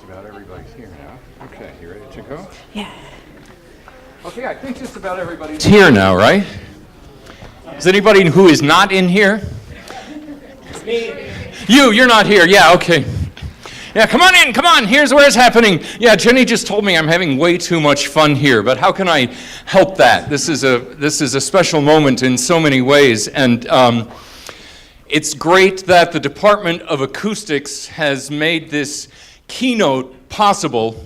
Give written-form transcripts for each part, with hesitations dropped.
about everybody's here now. Okay, you ready to go? Yeah. Okay, I think just about everybody's here now, right? Is anybody who is not in here? Me. You're not here. Yeah, okay. Yeah, come on in, come on. Here's where it's happening. Yeah, Jenny just told me I'm having way too much fun here, but how can I help that? This is a special moment in so many ways, and it's great that the Department of Acoustics has made this keynote possible.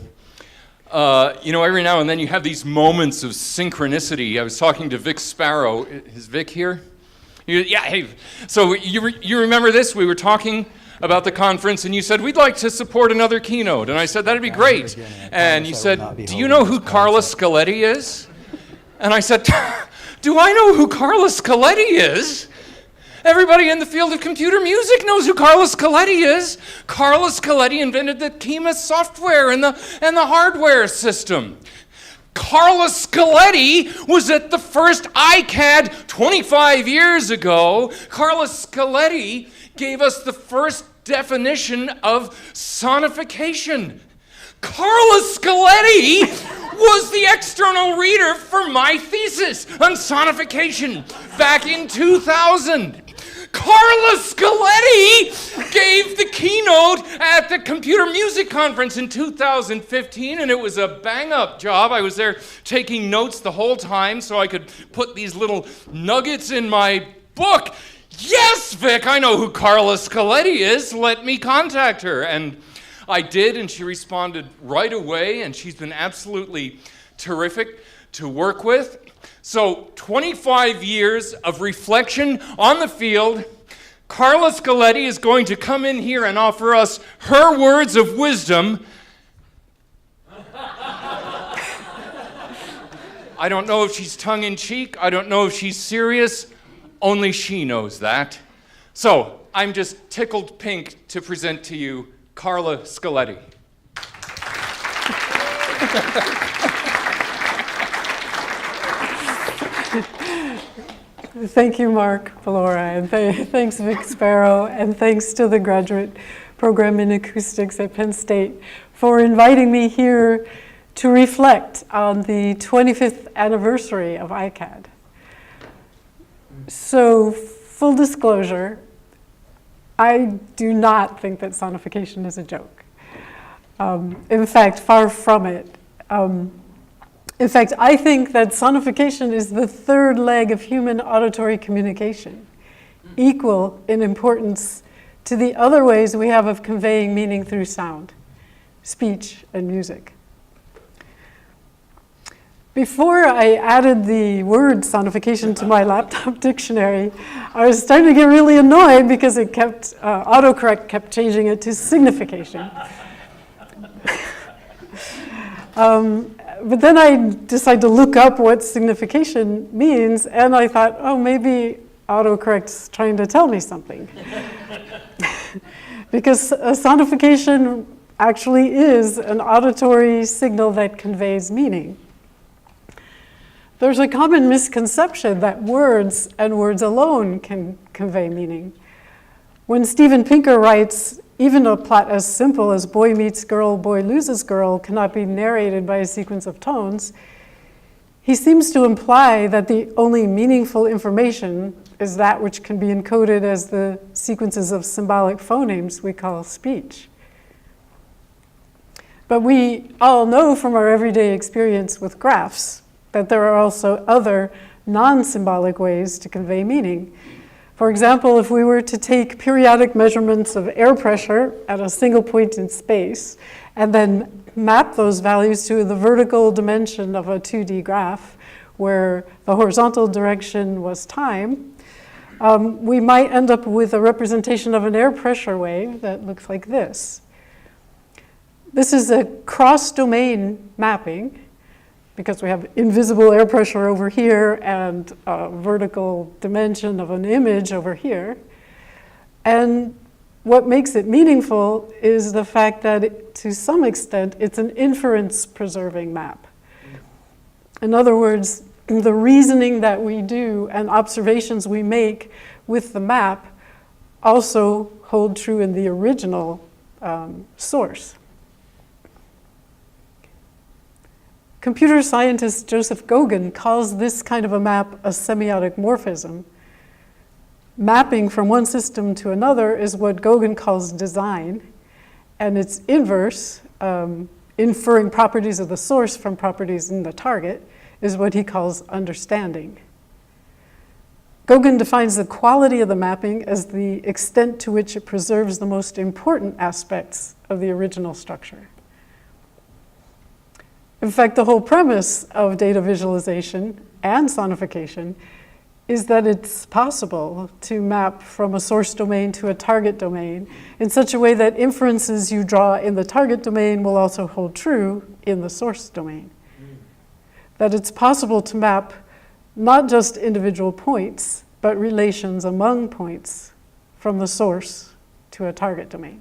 Every now and then you have these moments of synchronicity. I was talking to Vic Sparrow. Is Vic here? Yeah, hey. So you remember this? We were talking about the conference, and you said, we'd like to support another keynote. And I said, that'd be great. And you said, do you know who Carla Scaletti is? And I said, do I know who Carla Scaletti is? Everybody in the field of computer music knows who Carla Scaletti is. Carla Scaletti invented the Kima software and the hardware system. Carla Scaletti was at the first ICAD 25 years ago. Carla Scaletti gave us the first definition of sonification. Carla Scaletti was the external reader for my thesis on sonification back in 2000. Carla Scaletti gave the keynote at the Computer Music Conference in 2015, and it was a bang-up job. I was there taking notes the whole time so I could put these little nuggets in my book. Yes, Vic, I know who Carla Scaletti is. Let me contact her. And I did, and she responded right away, and she's been absolutely terrific to work with. So 25 years of reflection on the field. Carla Scaletti is going to come in here and offer us her words of wisdom. I don't know if she's tongue-in-cheek. I don't know if she's serious. Only she knows that. So I'm just tickled pink to present to you Carla Scaletti. Thank you, Mark Valora, and thanks, Vic Sparrow, and thanks to the graduate program in acoustics at Penn State for inviting me here to reflect on the 25th anniversary of ICAD. So, full disclosure, I do not think that sonification is a joke. In fact, far from it. In fact, I think that sonification is the third leg of human auditory communication, equal in importance to the other ways we have of conveying meaning through sound, speech, and music. Before I added the word sonification to my laptop dictionary, I was starting to get really annoyed because it kept, autocorrect kept changing it to signification. But then I decided to look up what signification means, and I thought, oh, maybe autocorrect's trying to tell me something. Because sonification actually is an auditory signal that conveys meaning. There's a common misconception that words and words alone can convey meaning. When Steven Pinker writes, even a plot as simple as boy meets girl, boy loses girl cannot be narrated by a sequence of tones, he seems to imply that the only meaningful information is that which can be encoded as the sequences of symbolic phonemes we call speech. But we all know from our everyday experience with graphs that there are also other non-symbolic ways to convey meaning. For example, if we were to take periodic measurements of air pressure at a single point in space and then map those values to the vertical dimension of a 2D graph where the horizontal direction was time, we might end up with a representation of an air pressure wave that looks like this. This is a cross-domain mapping because we have invisible air pressure over here and a vertical dimension of an image over here. And what makes it meaningful is the fact that, to some extent, it's an inference-preserving map. In other words, the reasoning that we do and observations we make with the map also hold true in the original source. Computer scientist Joseph Goguen calls this kind of a map a semiotic morphism. Mapping from one system to another is what Goguen calls design, and its inverse, inferring properties of the source from properties in the target, is what he calls understanding. Goguen defines the quality of the mapping as the extent to which it preserves the most important aspects of the original structure. In fact, the whole premise of data visualization and sonification is that it's possible to map from a source domain to a target domain in such a way that inferences you draw in the target domain will also hold true in the source domain. That it's possible to map not just individual points, but relations among points from the source to a target domain.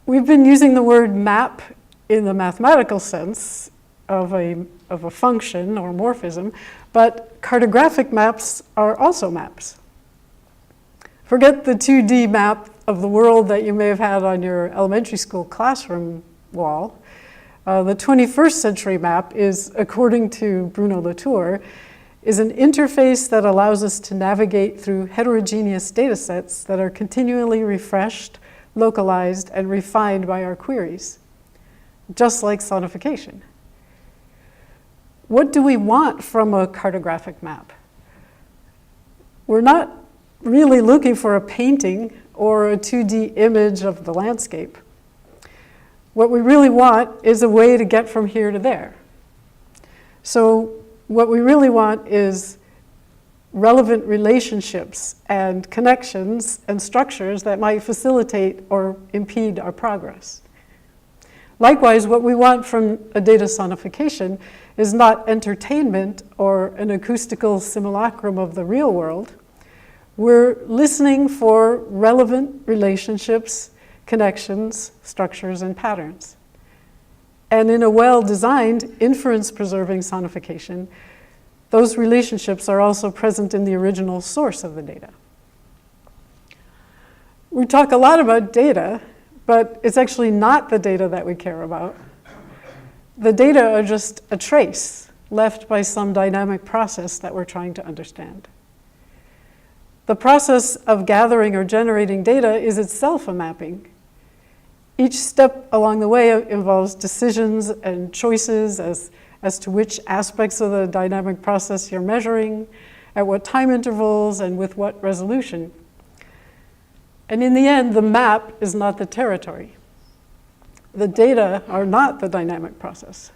We've been using the word map in the mathematical sense of a function or morphism, but cartographic maps are also maps. Forget the 2D map of the world that you may have had on your elementary school classroom wall. The 21st century map is, according to Bruno Latour, is an interface that allows us to navigate through heterogeneous data sets that are continually refreshed, localized, and refined by our queries, just like sonification. What do we want from a cartographic map? We're not really looking for a painting or a 2D image of the landscape. What we really want is a way to get from here to there. So what we really want is relevant relationships and connections and structures that might facilitate or impede our progress. Likewise, what we want from a data sonification is not entertainment or an acoustical simulacrum of the real world. We're listening for relevant relationships, connections, structures, and patterns. And in a well-designed, inference-preserving sonification, those relationships are also present in the original source of the data. We talk a lot about data, but it's actually not the data that we care about. The data are just a trace left by some dynamic process that we're trying to understand. The process of gathering or generating data is itself a mapping. Each step along the way involves decisions and choices as to which aspects of the dynamic process you're measuring, at what time intervals, and with what resolution. And in the end, the map is not the territory. The data are not the dynamic process.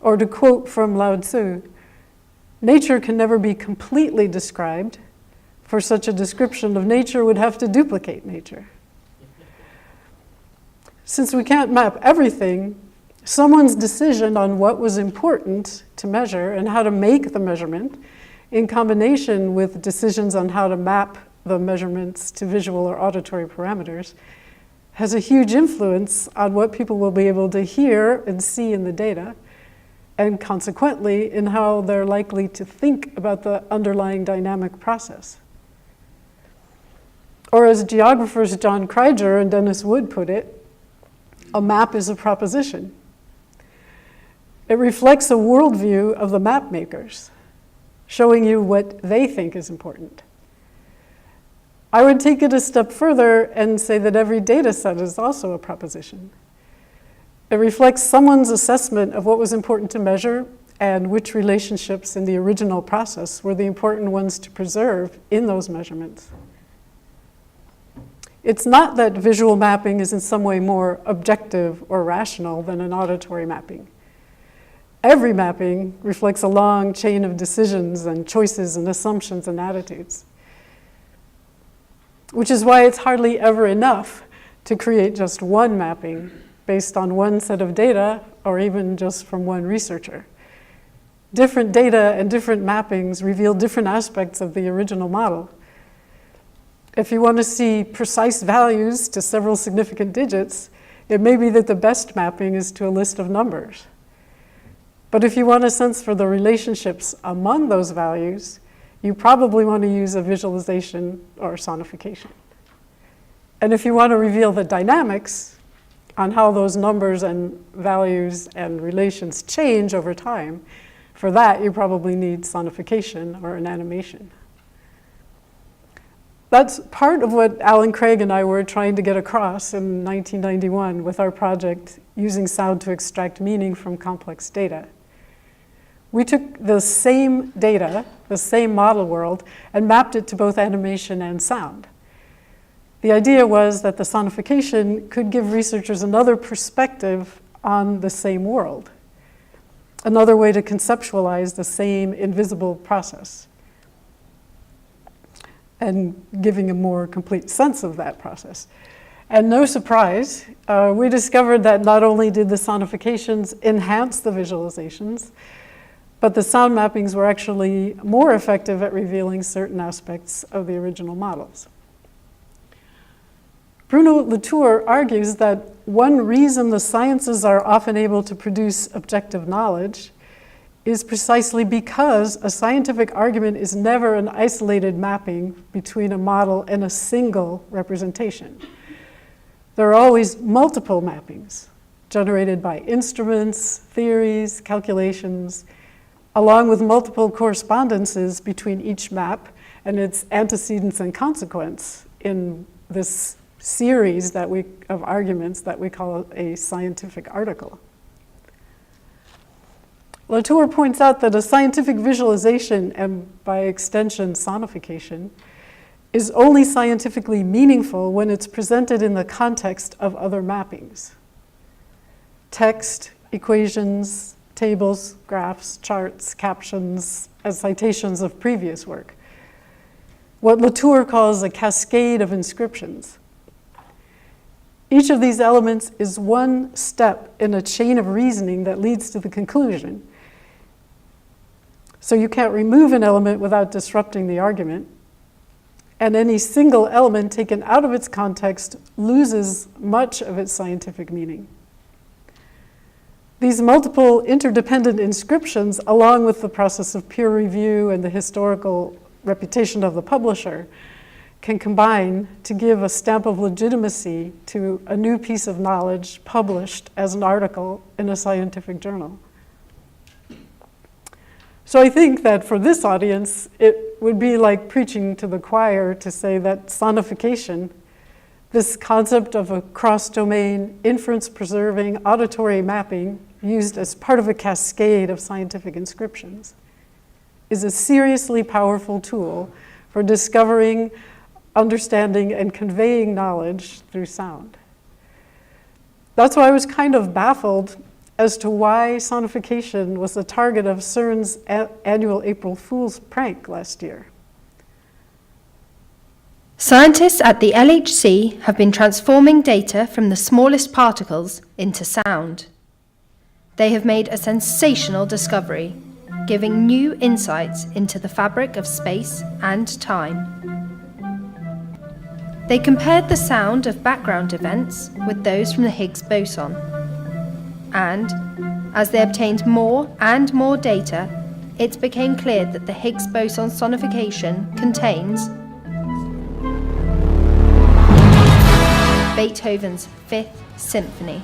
Or to quote from Lao Tzu, nature can never be completely described, for such a description of nature would have to duplicate nature. Since we can't map everything, someone's decision on what was important to measure and how to make the measurement, in combination with decisions on how to map the measurements to visual or auditory parameters, has a huge influence on what people will be able to hear and see in the data, and consequently in how they're likely to think about the underlying dynamic process. Or as geographers John Krieger and Dennis Wood put it, a map is a proposition. It reflects a worldview of the map makers, showing you what they think is important. I would take it a step further and say that every data set is also a proposition. It reflects someone's assessment of what was important to measure and which relationships in the original process were the important ones to preserve in those measurements. It's not that visual mapping is in some way more objective or rational than an auditory mapping. Every mapping reflects a long chain of decisions and choices and assumptions and attitudes, which is why it's hardly ever enough to create just one mapping based on one set of data or even just from one researcher. Different data and different mappings reveal different aspects of the original model. If you want to see precise values to several significant digits, it may be that the best mapping is to a list of numbers. But if you want a sense for the relationships among those values, you probably want to use a visualization or sonification. And if you want to reveal the dynamics, on how those numbers and values and relations change over time, for that you probably need sonification or an animation. That's part of what Alan Craig and I were trying to get across in 1991 with our project using sound to extract meaning from complex data. We took the same data, the same model world, and mapped it to both animation and sound. The idea was that the sonification could give researchers another perspective on the same world, another way to conceptualize the same invisible process, and giving a more complete sense of that process. And no surprise, we discovered that not only did the sonifications enhance the visualizations, but the sound mappings were actually more effective at revealing certain aspects of the original models. Bruno Latour argues that one reason the sciences are often able to produce objective knowledge is precisely because a scientific argument is never an isolated mapping between a model and a single representation. There are always multiple mappings generated by instruments, theories, calculations, along with multiple correspondences between each map and its antecedents and consequence in this series of arguments that we call a scientific article. Latour points out that a scientific visualization, and by extension sonification, is only scientifically meaningful when it's presented in the context of other mappings. Text, equations, tables, graphs, charts, captions, as citations of previous work. What Latour calls a cascade of inscriptions. Each of these elements is one step in a chain of reasoning that leads to the conclusion. So you can't remove an element without disrupting the argument, and any single element taken out of its context loses much of its scientific meaning. These multiple interdependent inscriptions, along with the process of peer review and the historical reputation of the publisher, can combine to give a stamp of legitimacy to a new piece of knowledge published as an article in a scientific journal. So I think that for this audience, it would be like preaching to the choir to say that sonification, this concept of a cross-domain, inference-preserving auditory mapping used as part of a cascade of scientific inscriptions, is a seriously powerful tool for discovering, understanding, and conveying knowledge through sound. That's why I was kind of baffled as to why sonification was the target of CERN's annual April Fool's prank last year. Scientists at the LHC have been transforming data from the smallest particles into sound. They have made a sensational discovery, giving new insights into the fabric of space and time. They compared the sound of background events with those from the Higgs boson. And, as they obtained more and more data, it became clear that the Higgs boson sonification contains Beethoven's Fifth Symphony.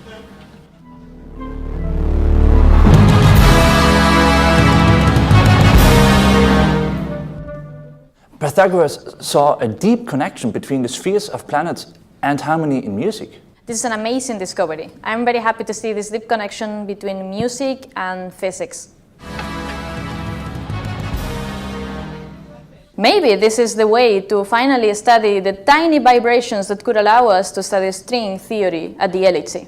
Pythagoras saw a deep connection between the spheres of planets and harmony in music. This is an amazing discovery. I'm very happy to see this deep connection between music and physics. Maybe this is the way to finally study the tiny vibrations that could allow us to study string theory at the LHC.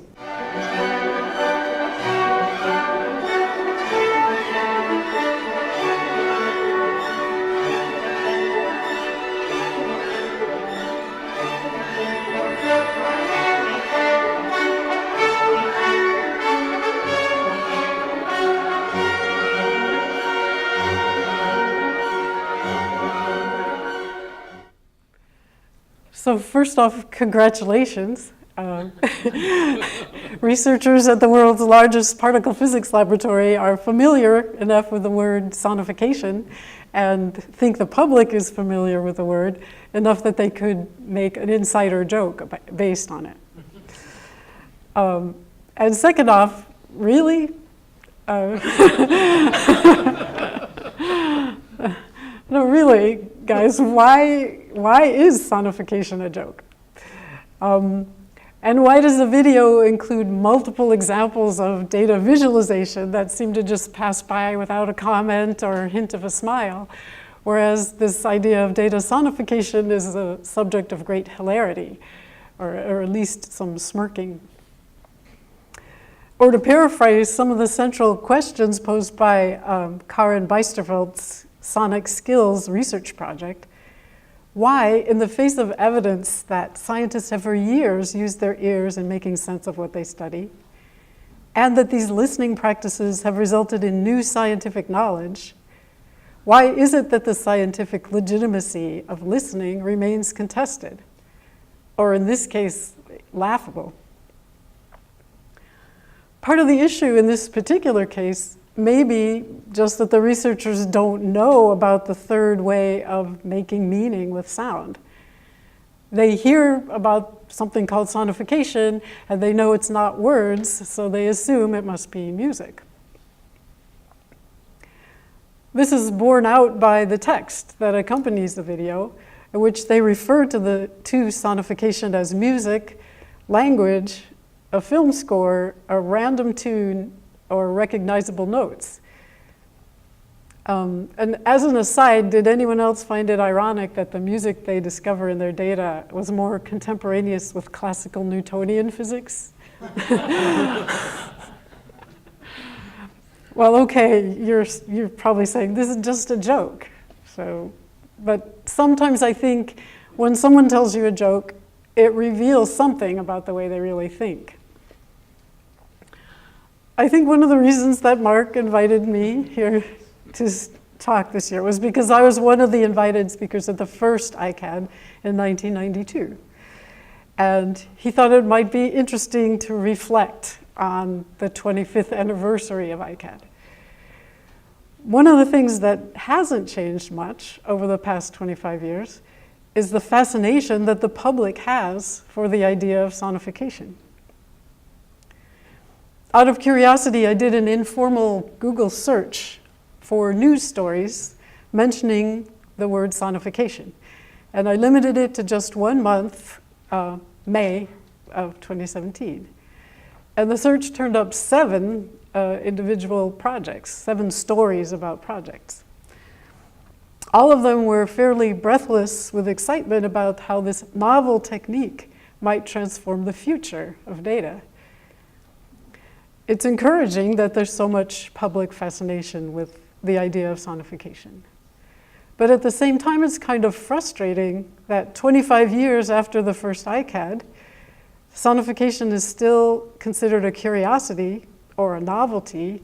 So first off, congratulations. Researchers at the world's largest particle physics laboratory are familiar enough with the word sonification and think the public is familiar with the word enough that they could make an insider joke based on it. And second off, really? No, really, guys, why is sonification a joke? And why does the video include multiple examples of data visualization that seem to just pass by without a comment or a hint of a smile, whereas this idea of data sonification is a subject of great hilarity, or at least some smirking? Or to paraphrase some of the central questions posed by Karin Bijsterveld's Sonic Skills research project, why, in the face of evidence that scientists have for years used their ears in making sense of what they study, and that these listening practices have resulted in new scientific knowledge, why is it that the scientific legitimacy of listening remains contested, or in this case, laughable? Part of the issue in this particular case may be just that the researchers don't know about the third way of making meaning with sound. They hear about something called sonification, and they know it's not words, so they assume it must be music. This is borne out by the text that accompanies the video, in which they refer to sonification as music, language, a film score, a random tune, or recognizable notes. And as an aside, did anyone else find it ironic that the music they discover in their data was more contemporaneous with classical Newtonian physics? Well, okay, you're probably saying this is just a joke. But sometimes I think when someone tells you a joke, it reveals something about the way they really think. I think one of the reasons that Mark invited me here to talk this year was because I was one of the invited speakers at the first ICAD in 1992. And he thought it might be interesting to reflect on the 25th anniversary of ICAD. One of the things that hasn't changed much over the past 25 years is the fascination that the public has for the idea of sonification. Out of curiosity, I did an informal Google search for news stories mentioning the word sonification. And I limited it to just 1 month, May of 2017. And the search turned up 7 individual projects, 7 stories about projects. All of them were fairly breathless with excitement about how this novel technique might transform the future of data. It's encouraging that there's so much public fascination with the idea of sonification. But at the same time, it's kind of frustrating that 25 years after the first ICAD, sonification is still considered a curiosity or a novelty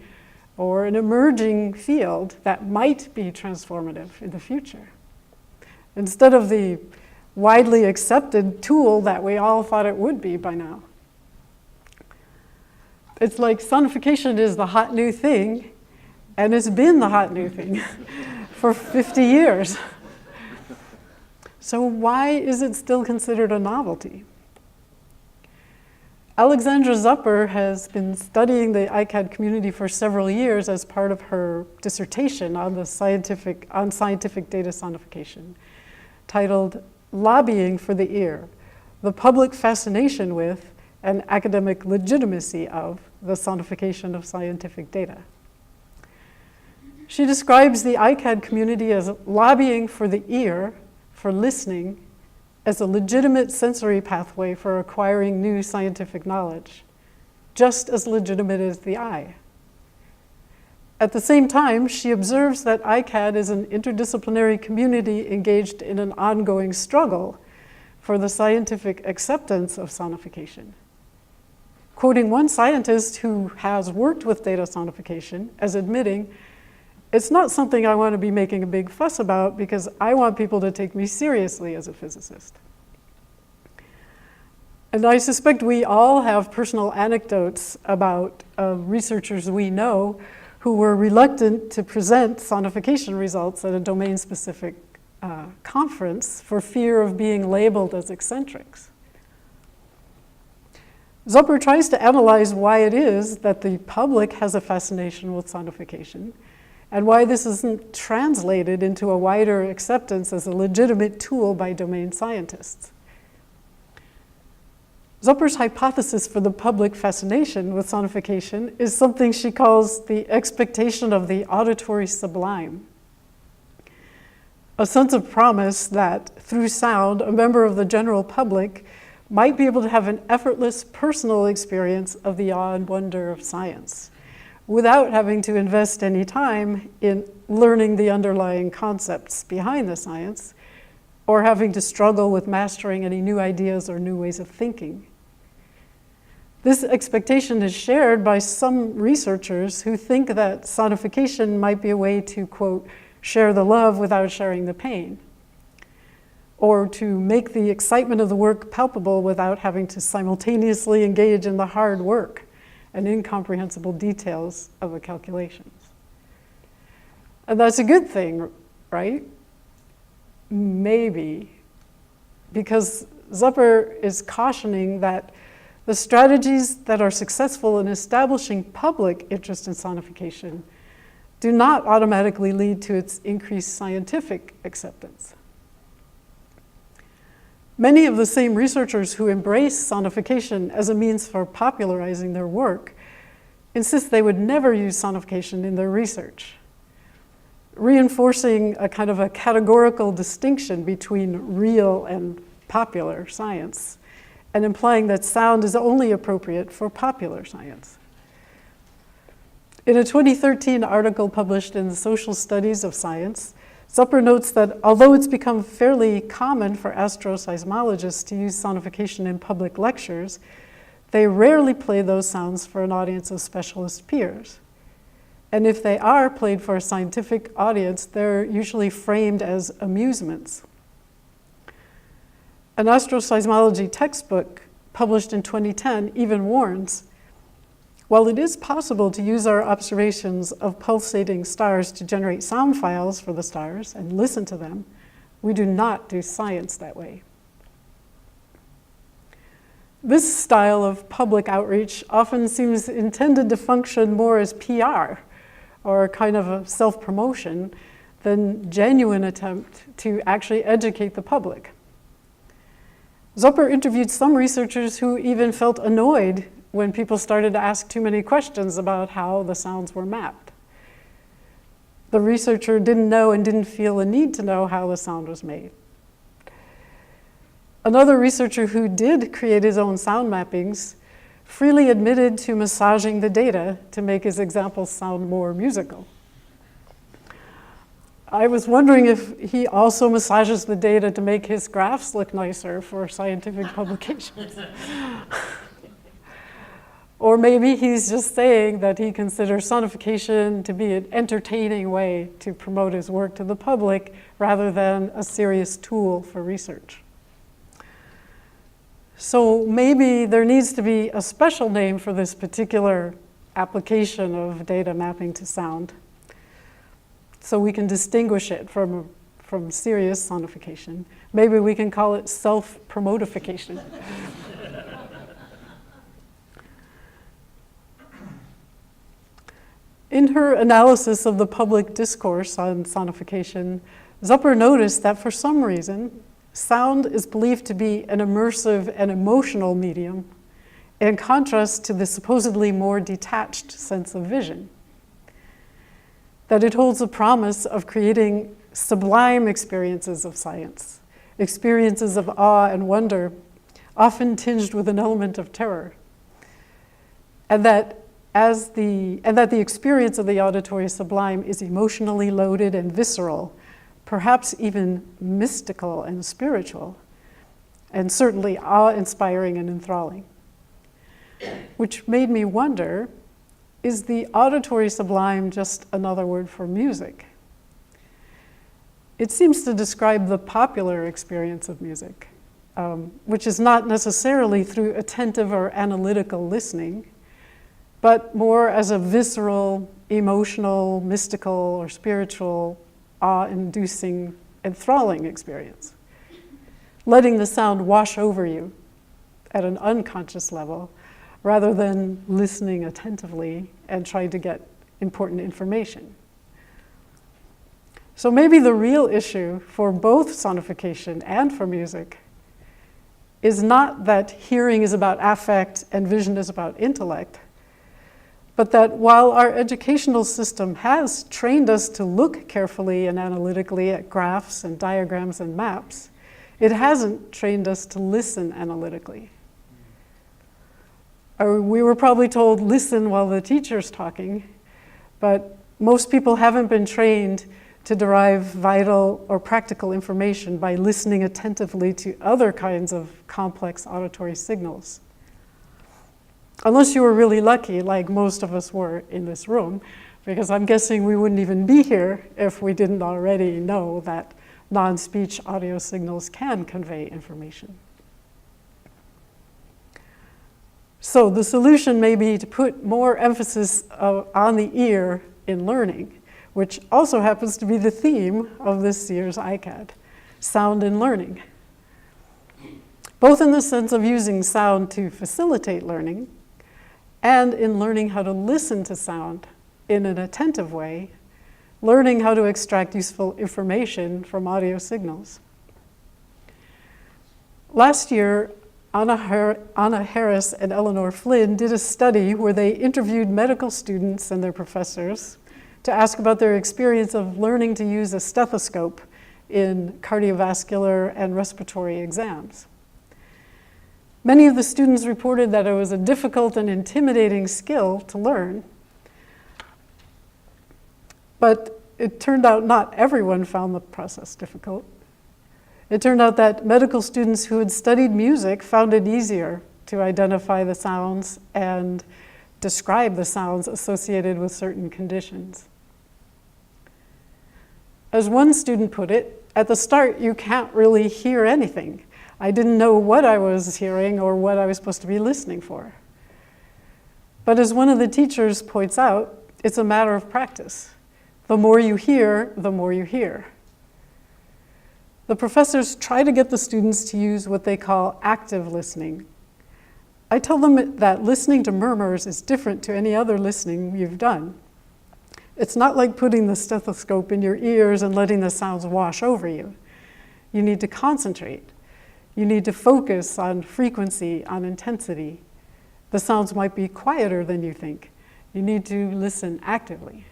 or an emerging field that might be transformative in the future, instead of the widely accepted tool that we all thought it would be by now. It's like sonification is the hot new thing, and it's been the hot new thing for 50 years. So why is it still considered a novelty? Alexandra Zupper has been studying the ICAD community for several years as part of her dissertation on scientific data sonification, titled Lobbying for the Ear, the Public Fascination with and Academic Legitimacy of the Sonification of Scientific Data. She describes the ICAD community as lobbying for the ear, for listening, as a legitimate sensory pathway for acquiring new scientific knowledge, just as legitimate as the eye. At the same time, she observes that ICAD is an interdisciplinary community engaged in an ongoing struggle for the scientific acceptance of sonification. Quoting one scientist who has worked with data sonification as admitting, "It's not something I want to be making a big fuss about because I want people to take me seriously as a physicist." And I suspect we all have personal anecdotes about researchers we know who were reluctant to present sonification results at a domain-specific conference for fear of being labeled as eccentrics. Zupper tries to analyze why it is that the public has a fascination with sonification and why this isn't translated into a wider acceptance as a legitimate tool by domain scientists. Zupper's hypothesis for the public fascination with sonification is something she calls the expectation of the auditory sublime. A sense of promise that, through sound, a member of the general public might be able to have an effortless personal experience of the awe and wonder of science, without having to invest any time in learning the underlying concepts behind the science, or having to struggle with mastering any new ideas or new ways of thinking. This expectation is shared by some researchers who think that sonification might be a way to, quote, share the love without sharing the pain, or to make the excitement of the work palpable without having to simultaneously engage in the hard work and incomprehensible details of the calculations. And that's a good thing, right? Maybe, because Zupper is cautioning that the strategies that are successful in establishing public interest in sonification do not automatically lead to its increased scientific acceptance. Many of the same researchers who embrace sonification as a means for popularizing their work insist they would never use sonification in their research, reinforcing a kind of a categorical distinction between real and popular science, and implying that sound is only appropriate for popular science. In a 2013 article published in the Social Studies of Science, Zupper notes that although it's become fairly common for astroseismologists to use sonification in public lectures, they rarely play those sounds for an audience of specialist peers. And if they are played for a scientific audience, they're usually framed as amusements. An astroseismology textbook published in 2010 even warns, while it is possible to use our observations of pulsating stars to generate sound files for the stars and listen to them, we do not do science that way. This style of public outreach often seems intended to function more as PR or a kind of a self-promotion than genuine attempt to actually educate the public. Zupper interviewed some researchers who even felt annoyed when people started to ask too many questions about how the sounds were mapped. The researcher didn't know and didn't feel a need to know how the sound was made. Another researcher who did create his own sound mappings freely admitted to massaging the data to make his examples sound more musical. I was wondering if he also massages the data to make his graphs look nicer for scientific publications. Or maybe he's just saying that he considers sonification to be an entertaining way to promote his work to the public rather than a serious tool for research. So maybe there needs to be a special name for this particular application of data mapping to sound, so we can distinguish it from serious sonification. Maybe we can call it self-promotification. In her analysis of the public discourse on sonification, Zupper noticed that for some reason, sound is believed to be an immersive and emotional medium, in contrast to the supposedly more detached sense of vision. That it holds the promise of creating sublime experiences of science, experiences of awe and wonder, often tinged with an element of terror. And that the experience of the auditory sublime is emotionally loaded and visceral, perhaps even mystical and spiritual, and certainly awe-inspiring and enthralling. Which made me wonder, is the auditory sublime just another word for music? It seems to describe the popular experience of music, which is not necessarily through attentive or analytical listening, but more as a visceral, emotional, mystical, or spiritual, awe-inducing, enthralling experience. Letting the sound wash over you at an unconscious level, rather than listening attentively and trying to get important information. So maybe the real issue for both sonification and for music is not that hearing is about affect and vision is about intellect, but that while our educational system has trained us to look carefully and analytically at graphs and diagrams and maps, it hasn't trained us to listen analytically. We were probably told, listen while the teacher's talking, but most people haven't been trained to derive vital or practical information by listening attentively to other kinds of complex auditory signals. Unless you were really lucky, like most of us were in this room, because I'm guessing we wouldn't even be here if we didn't already know that non-speech audio signals can convey information. So the solution may be to put more emphasis on the ear in learning, which also happens to be the theme of this year's ICAD, sound in learning. Both in the sense of using sound to facilitate learning and in learning how to listen to sound in an attentive way, learning how to extract useful information from audio signals. Last year, Anna Harris and Eleanor Flynn did a study where they interviewed medical students and their professors to ask about their experience of learning to use a stethoscope in cardiovascular and respiratory exams. Many of the students reported that it was a difficult and intimidating skill to learn, but it turned out not everyone found the process difficult. It turned out that medical students who had studied music found it easier to identify the sounds and describe the sounds associated with certain conditions. As one student put it, at the start you can't really hear anything. I didn't know what I was hearing or what I was supposed to be listening for. But as one of the teachers points out, it's a matter of practice. The more you hear, the more you hear. The professors try to get the students to use what they call active listening. I tell them that listening to murmurs is different to any other listening you've done. It's not like putting the stethoscope in your ears and letting the sounds wash over you. You need to concentrate. You need to focus on frequency, on intensity. The sounds might be quieter than you think. You need to listen actively.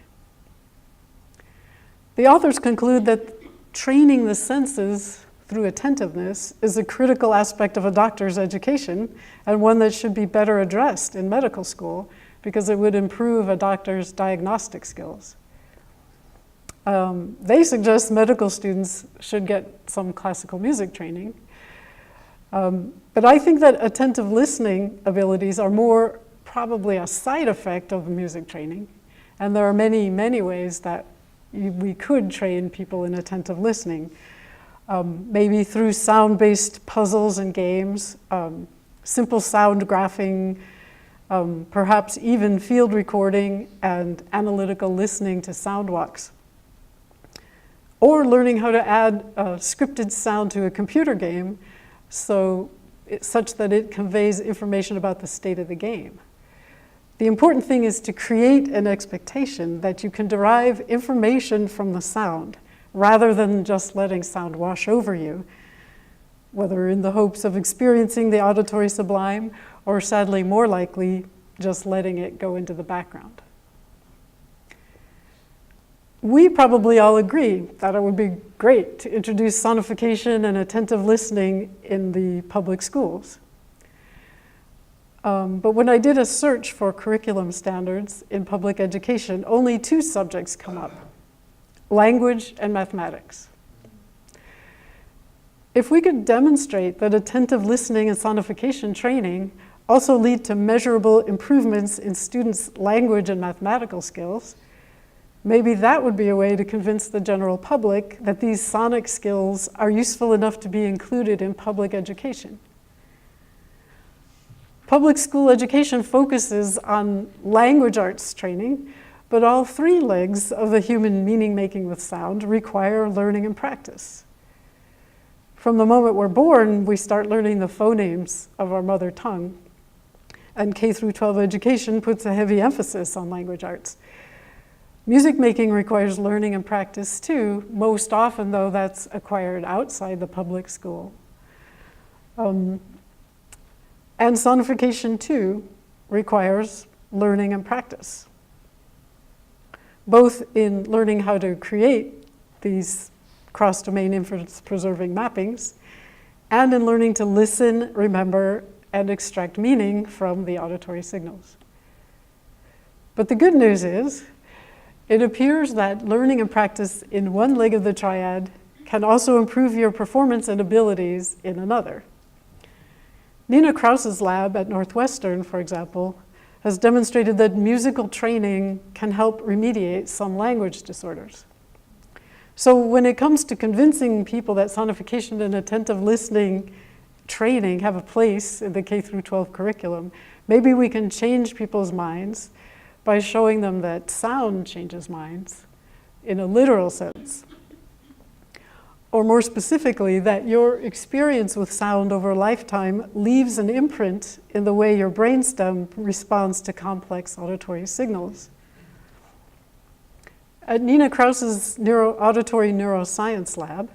The authors conclude that training the senses through attentiveness is a critical aspect of a doctor's education and one that should be better addressed in medical school because it would improve a doctor's diagnostic skills. They suggest medical students should get some classical music training. But I think that attentive listening abilities are more probably a side effect of music training. And there are many, many ways that we could train people in attentive listening. Maybe through sound-based puzzles and games, simple sound graphing, perhaps even field recording and analytical listening to sound walks. Or learning how to add scripted sound to a computer game such that it conveys information about the state of the game. The important thing is to create an expectation that you can derive information from the sound rather than just letting sound wash over you, whether in the hopes of experiencing the auditory sublime or, sadly, more likely, just letting it go into the background. We probably all agree that it would be great to introduce sonification and attentive listening in the public schools. But when I did a search for curriculum standards in public education, only 2 subjects come up: language and mathematics. If we could demonstrate that attentive listening and sonification training also lead to measurable improvements in students' language and mathematical skills, maybe that would be a way to convince the general public that these sonic skills are useful enough to be included in public education. Public school education focuses on language arts training, but all 3 legs of the human meaning-making with sound require learning and practice. From the moment we're born, we start learning the phonemes of our mother tongue. and K through 12 education puts a heavy emphasis on language arts. Music making requires learning and practice too. Most often, though, that's acquired outside the public school. And sonification too requires learning and practice, both in learning how to create these cross-domain inference-preserving mappings and in learning to listen, remember, and extract meaning from the auditory signals. But the good news is, it appears that learning and practice in one leg of the triad can also improve your performance and abilities in another. Nina Krause's lab at Northwestern, for example, has demonstrated that musical training can help remediate some language disorders. So when it comes to convincing people that sonification and attentive listening training have a place in the K through 12 curriculum, maybe we can change people's minds by showing them that sound changes minds in a literal sense. Or more specifically, that your experience with sound over a lifetime leaves an imprint in the way your brainstem responds to complex auditory signals. At Nina Krause's auditory neuroscience lab,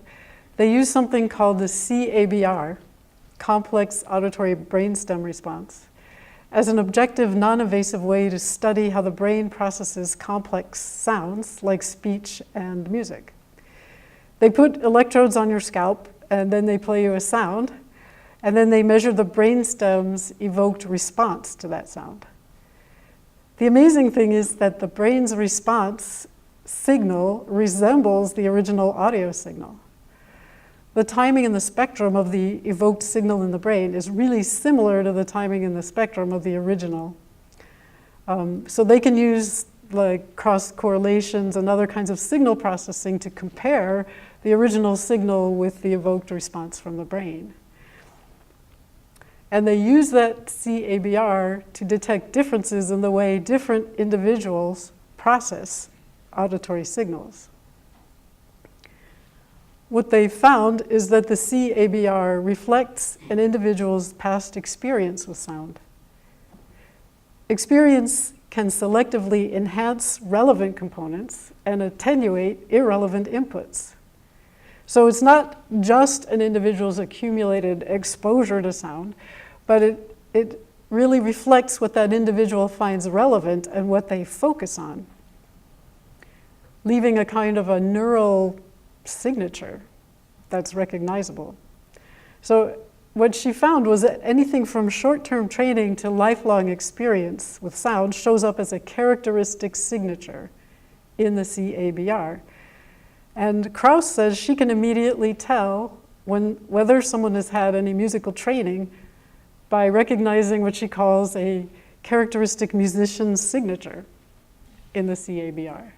they use something called the CABR, complex auditory brainstem response, as an objective, non-invasive way to study how the brain processes complex sounds like speech and music. They put electrodes on your scalp, and then they play you a sound, and then they measure the brainstem's evoked response to that sound. The amazing thing is that the brain's response signal resembles the original audio signal. The timing in the spectrum of the evoked signal in the brain is really similar to the timing in the spectrum of the original. So they can use like cross correlations and other kinds of signal processing to compare the original signal with the evoked response from the brain. And they use that CABR to detect differences in the way different individuals process auditory signals. What they found is that the CABR reflects an individual's past experience with sound. Experience can selectively enhance relevant components and attenuate irrelevant inputs. So it's not just an individual's accumulated exposure to sound, but it really reflects what that individual finds relevant and what they focus on, leaving a kind of a neural signature that's recognizable. So what she found was that anything from short-term training to lifelong experience with sound shows up as a characteristic signature in the CABR. And Krause says she can immediately tell whether someone has had any musical training by recognizing what she calls a characteristic musician's signature in the CABR.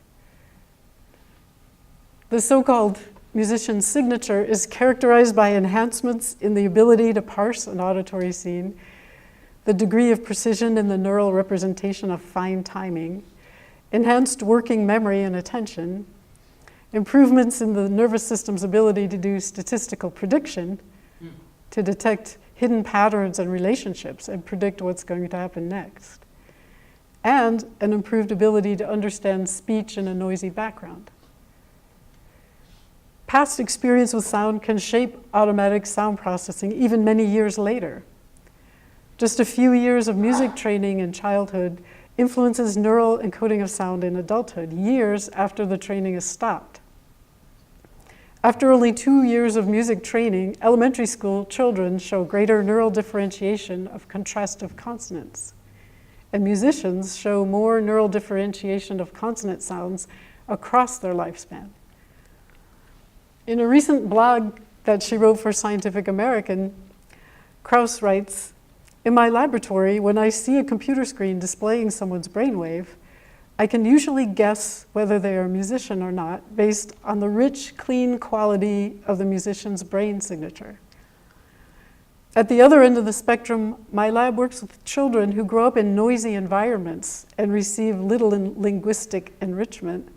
The so-called musician's signature is characterized by enhancements in the ability to parse an auditory scene, the degree of precision in the neural representation of fine timing, enhanced working memory and attention, improvements in the nervous system's ability to do statistical prediction, to detect hidden patterns and relationships and predict what's going to happen next, and an improved ability to understand speech in a noisy background. Past experience with sound can shape automatic sound processing even many years later. Just a few years of music training in childhood influences neural encoding of sound in adulthood, years after the training is stopped. After only 2 years of music training, elementary school children show greater neural differentiation of contrastive consonants, and musicians show more neural differentiation of consonant sounds across their lifespan. In a recent blog that she wrote for Scientific American, Krause writes, "In my laboratory, when I see a computer screen displaying someone's brainwave, I can usually guess whether they are a musician or not based on the rich, clean quality of the musician's brain signature. At the other end of the spectrum, my lab works with children who grow up in noisy environments and receive little linguistic enrichment.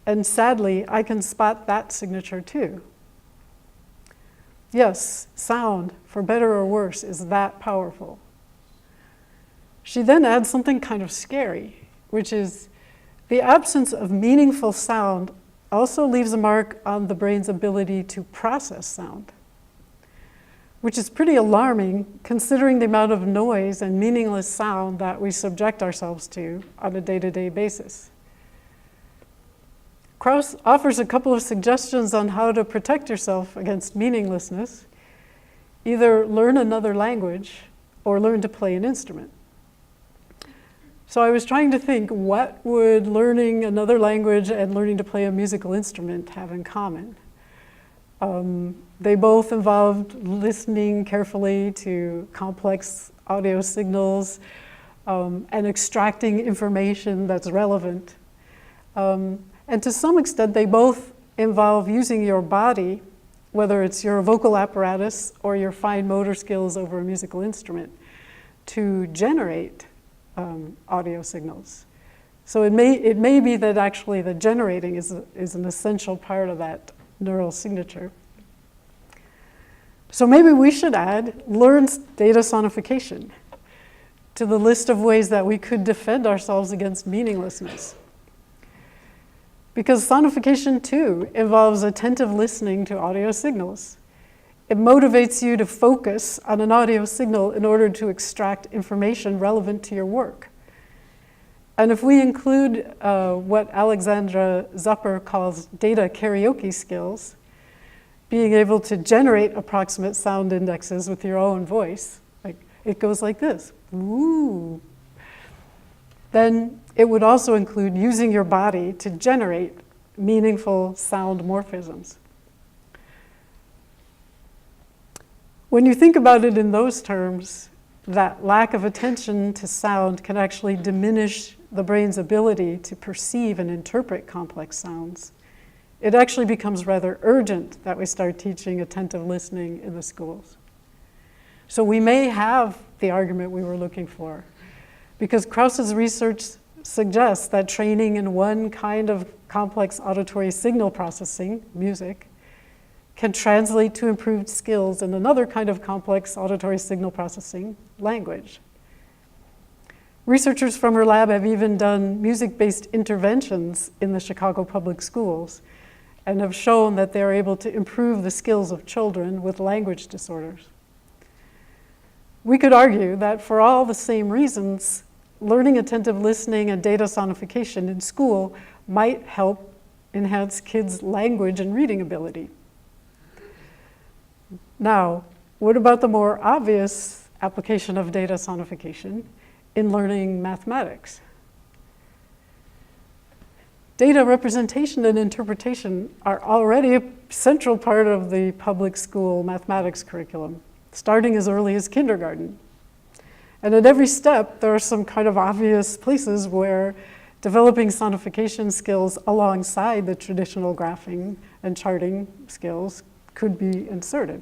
And sadly, I can spot that signature too." Yes, sound, for better or worse, is that powerful. She then adds something kind of scary, which is the absence of meaningful sound also leaves a mark on the brain's ability to process sound, which is pretty alarming considering the amount of noise and meaningless sound that we subject ourselves to on a day-to-day basis. Krauss offers a couple of suggestions on how to protect yourself against meaninglessness. Either learn another language or learn to play an instrument. So I was trying to think, what would learning another language and learning to play a musical instrument have in common? They both involved listening carefully to complex audio signals and extracting information that's relevant. And to some extent, they both involve using your body, whether it's your vocal apparatus or your fine motor skills over a musical instrument, to generate audio signals. So it may be that actually the generating is an essential part of that neural signature. So maybe we should add learn data sonification to the list of ways that we could defend ourselves against meaninglessness. Because sonification, too, involves attentive listening to audio signals. It motivates you to focus on an audio signal in order to extract information relevant to your work. And if we include what Alexandra Zupper calls data karaoke skills, being able to generate approximate sound indexes with your own voice, like it goes like this, woo, then it would also include using your body to generate meaningful sound morphisms. When you think about it in those terms, that lack of attention to sound can actually diminish the brain's ability to perceive and interpret complex sounds. It actually becomes rather urgent that we start teaching attentive listening in the schools. So we may have the argument we were looking for, because Krauss's research suggests that training in one kind of complex auditory signal processing, music, can translate to improved skills in another kind of complex auditory signal processing, language. Researchers from her lab have even done music-based interventions in the Chicago public schools and have shown that they are able to improve the skills of children with language disorders. We could argue that for all the same reasons, learning attentive listening and data sonification in school might help enhance kids' language and reading ability. Now, what about the more obvious application of data sonification in learning mathematics? Data representation and interpretation are already a central part of the public school mathematics curriculum, starting as early as kindergarten. And at every step, there are some kind of obvious places where developing sonification skills alongside the traditional graphing and charting skills could be inserted.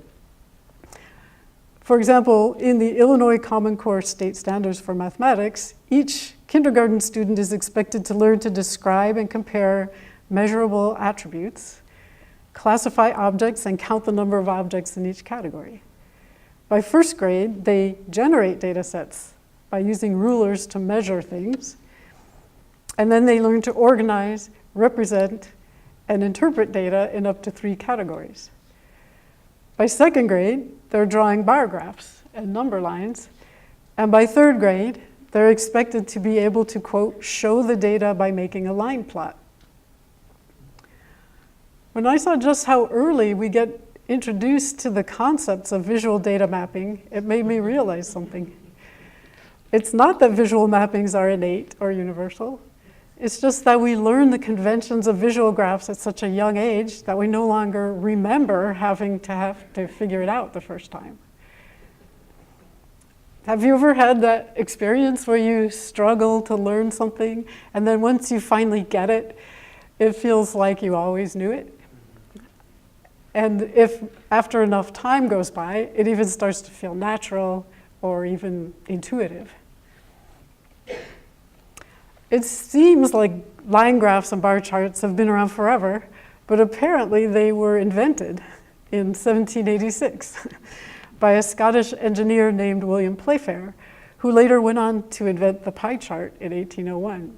For example, in the Illinois Common Core State Standards for Mathematics, each kindergarten student is expected to learn to describe and compare measurable attributes, classify objects, and count the number of objects in each category. By first grade, they generate data sets by using rulers to measure things, and then they learn to organize, represent, and interpret data in up to 3 categories. By second grade, they're drawing bar graphs and number lines, and by third grade, they're expected to be able to, quote, show the data by making a line plot. When I saw just how early we get introduced to the concepts of visual data mapping, it made me realize something. It's not that visual mappings are innate or universal. It's just that we learn the conventions of visual graphs at such a young age that we no longer remember having to figure it out the first time. Have you ever had that experience where you struggle to learn something, and then once you finally get it, it feels like you always knew it? And if after enough time goes by, it even starts to feel natural or even intuitive. It seems like line graphs and bar charts have been around forever, but apparently they were invented in 1786 by a Scottish engineer named William Playfair, who later went on to invent the pie chart in 1801.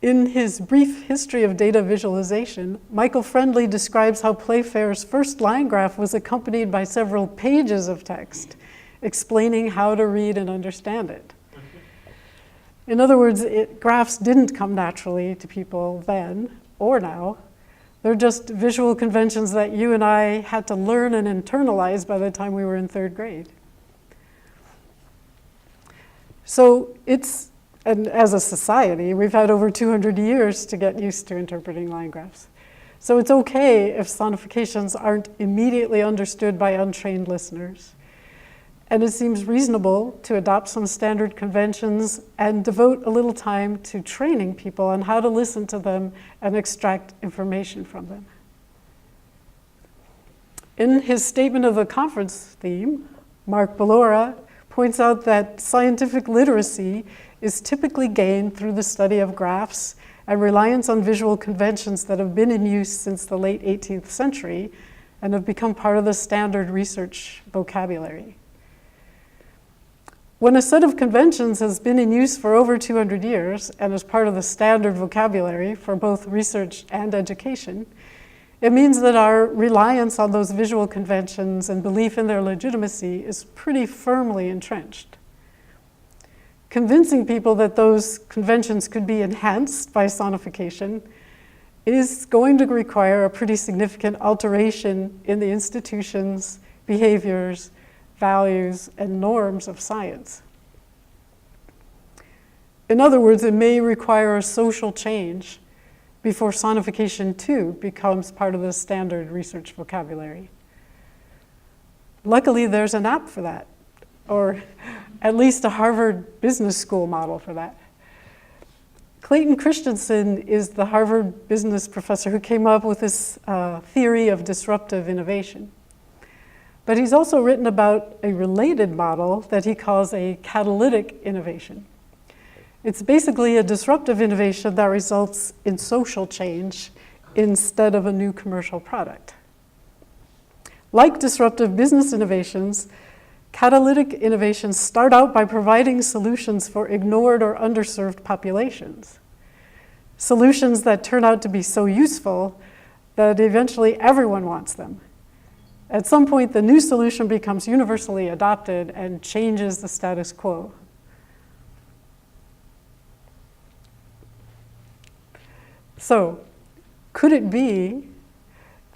In his brief history of data visualization, Michael Friendly describes how Playfair's first line graph was accompanied by several pages of text explaining how to read and understand it. In other words, graphs didn't come naturally to people then or now. They're just visual conventions that you and I had to learn and internalize by the time we were in 3rd grade. So and as a society, we've had over 200 years to get used to interpreting line graphs. So it's okay if sonifications aren't immediately understood by untrained listeners. And it seems reasonable to adopt some standard conventions and devote a little time to training people on how to listen to them and extract information from them. In his statement of the conference theme, Mark Ballora points out that scientific literacy is typically gained through the study of graphs and reliance on visual conventions that have been in use since the late 18th century and have become part of the standard research vocabulary. When a set of conventions has been in use for over 200 years and is part of the standard vocabulary for both research and education, it means that our reliance on those visual conventions and belief in their legitimacy is pretty firmly entrenched. Convincing people that those conventions could be enhanced by sonification is going to require a pretty significant alteration in the institutions, behaviors, values, and norms of science. In other words, it may require a social change before sonification too becomes part of the standard research vocabulary. Luckily, there's an app for that, or at least a Harvard Business School model for that. Clayton Christensen is the Harvard business professor who came up with this theory of disruptive innovation. But he's also written about a related model that he calls a catalytic innovation. It's basically a disruptive innovation that results in social change instead of a new commercial product. Like disruptive business innovations, catalytic innovations start out by providing solutions for ignored or underserved populations. Solutions that turn out to be so useful that eventually everyone wants them. At some point, the new solution becomes universally adopted and changes the status quo. So, could it be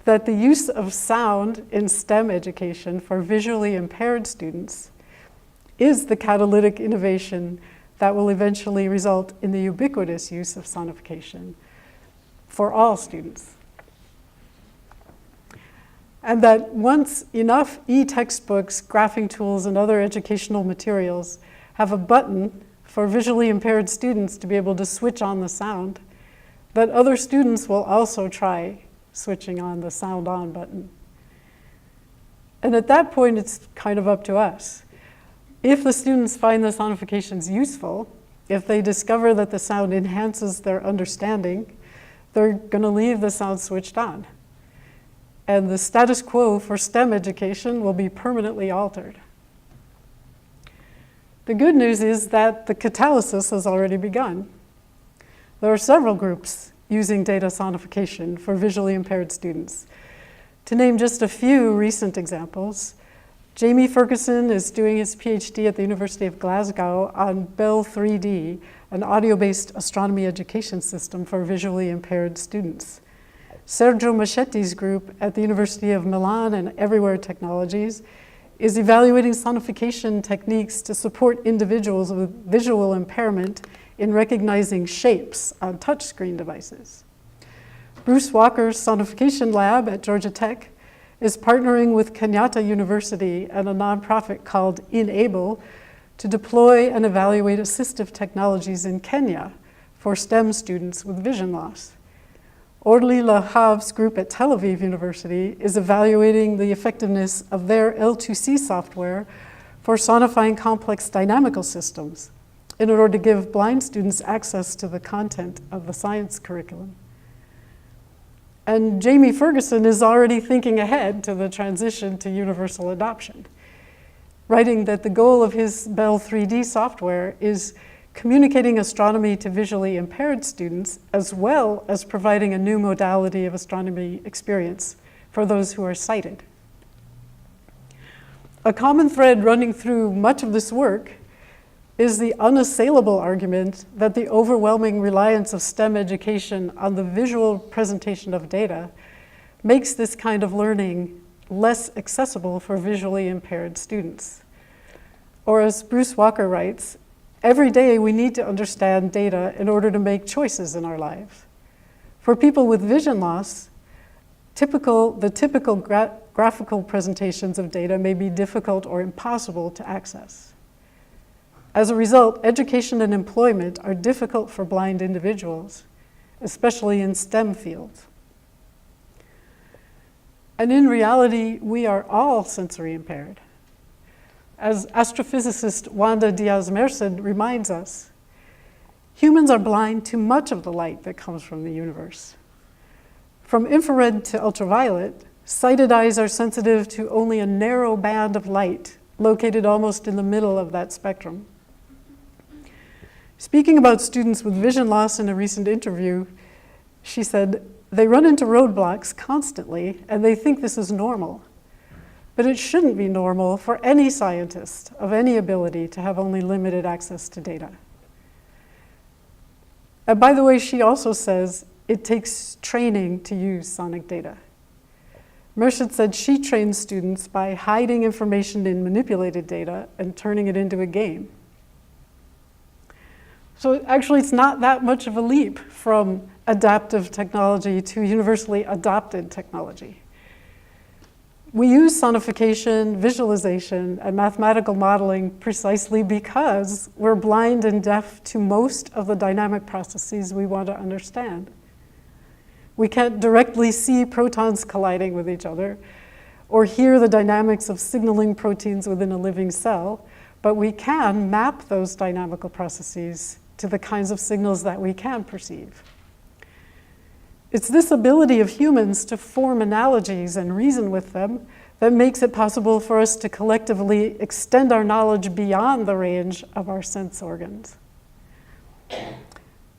that the use of sound in STEM education for visually impaired students is the catalytic innovation that will eventually result in the ubiquitous use of sonification for all students? And that once enough e-textbooks, graphing tools, and other educational materials have a button for visually impaired students to be able to switch on the sound, that other students will also try switching on the sound on button. And at that point, it's kind of up to us. If the students find the sonifications useful, if they discover that the sound enhances their understanding, they're going to leave the sound switched on. And the status quo for STEM education will be permanently altered. The good news is that the catalysis has already begun. There are several groups using data sonification for visually impaired students. To name just a few recent examples, Jamie Ferguson is doing his PhD at the University of Glasgow on Bell 3D, an audio-based astronomy education system for visually impaired students. Sergio Machetti's group at the University of Milan and Everywhere Technologies is evaluating sonification techniques to support individuals with visual impairment in recognizing shapes on touchscreen devices. Bruce Walker's sonification lab at Georgia Tech is partnering with Kenyatta University and a nonprofit called Enable to deploy and evaluate assistive technologies in Kenya for STEM students with vision loss. Orly Lahav's group at Tel Aviv University is evaluating the effectiveness of their L2C software for sonifying complex dynamical systems in order to give blind students access to the content of the science curriculum. And Jamie Ferguson is already thinking ahead to the transition to universal adoption. writing that the goal of his Bell 3D software is communicating astronomy to visually impaired students, as well as providing a new modality of astronomy experience for those who are sighted. A common thread running through much of this work is the unassailable argument that the overwhelming reliance of STEM education on the visual presentation of data makes this kind of learning less accessible for visually impaired students. Or as Bruce Walker writes, every day we need to understand data in order to make choices in our lives. For people with vision loss, the typical graphical presentations of data may be difficult or impossible to access. As a result, education and employment are difficult for blind individuals, especially in STEM fields. And in reality, we are all sensory impaired. As astrophysicist Wanda Diaz-Merced reminds us, humans are blind to much of the light that comes from the universe. From infrared to ultraviolet, sighted eyes are sensitive to only a narrow band of light located almost in the middle of that spectrum. Speaking about students with vision loss in a recent interview, she said, "They run into roadblocks constantly and they think this is normal. But it shouldn't be normal for any scientist of any ability to have only limited access to data." And by the way, she also says it takes training to use sonic data. Merced said she trains students by hiding information in manipulated data and turning it into a game. So actually, it's not that much of a leap from adaptive technology to universally adopted technology. We use sonification, visualization, and mathematical modeling precisely because we're blind and deaf to most of the dynamic processes we want to understand. We can't directly see protons colliding with each other or hear the dynamics of signaling proteins within a living cell, but we can map those dynamical processes to the kinds of signals that we can perceive. It's this ability of humans to form analogies and reason with them that makes it possible for us to collectively extend our knowledge beyond the range of our sense organs.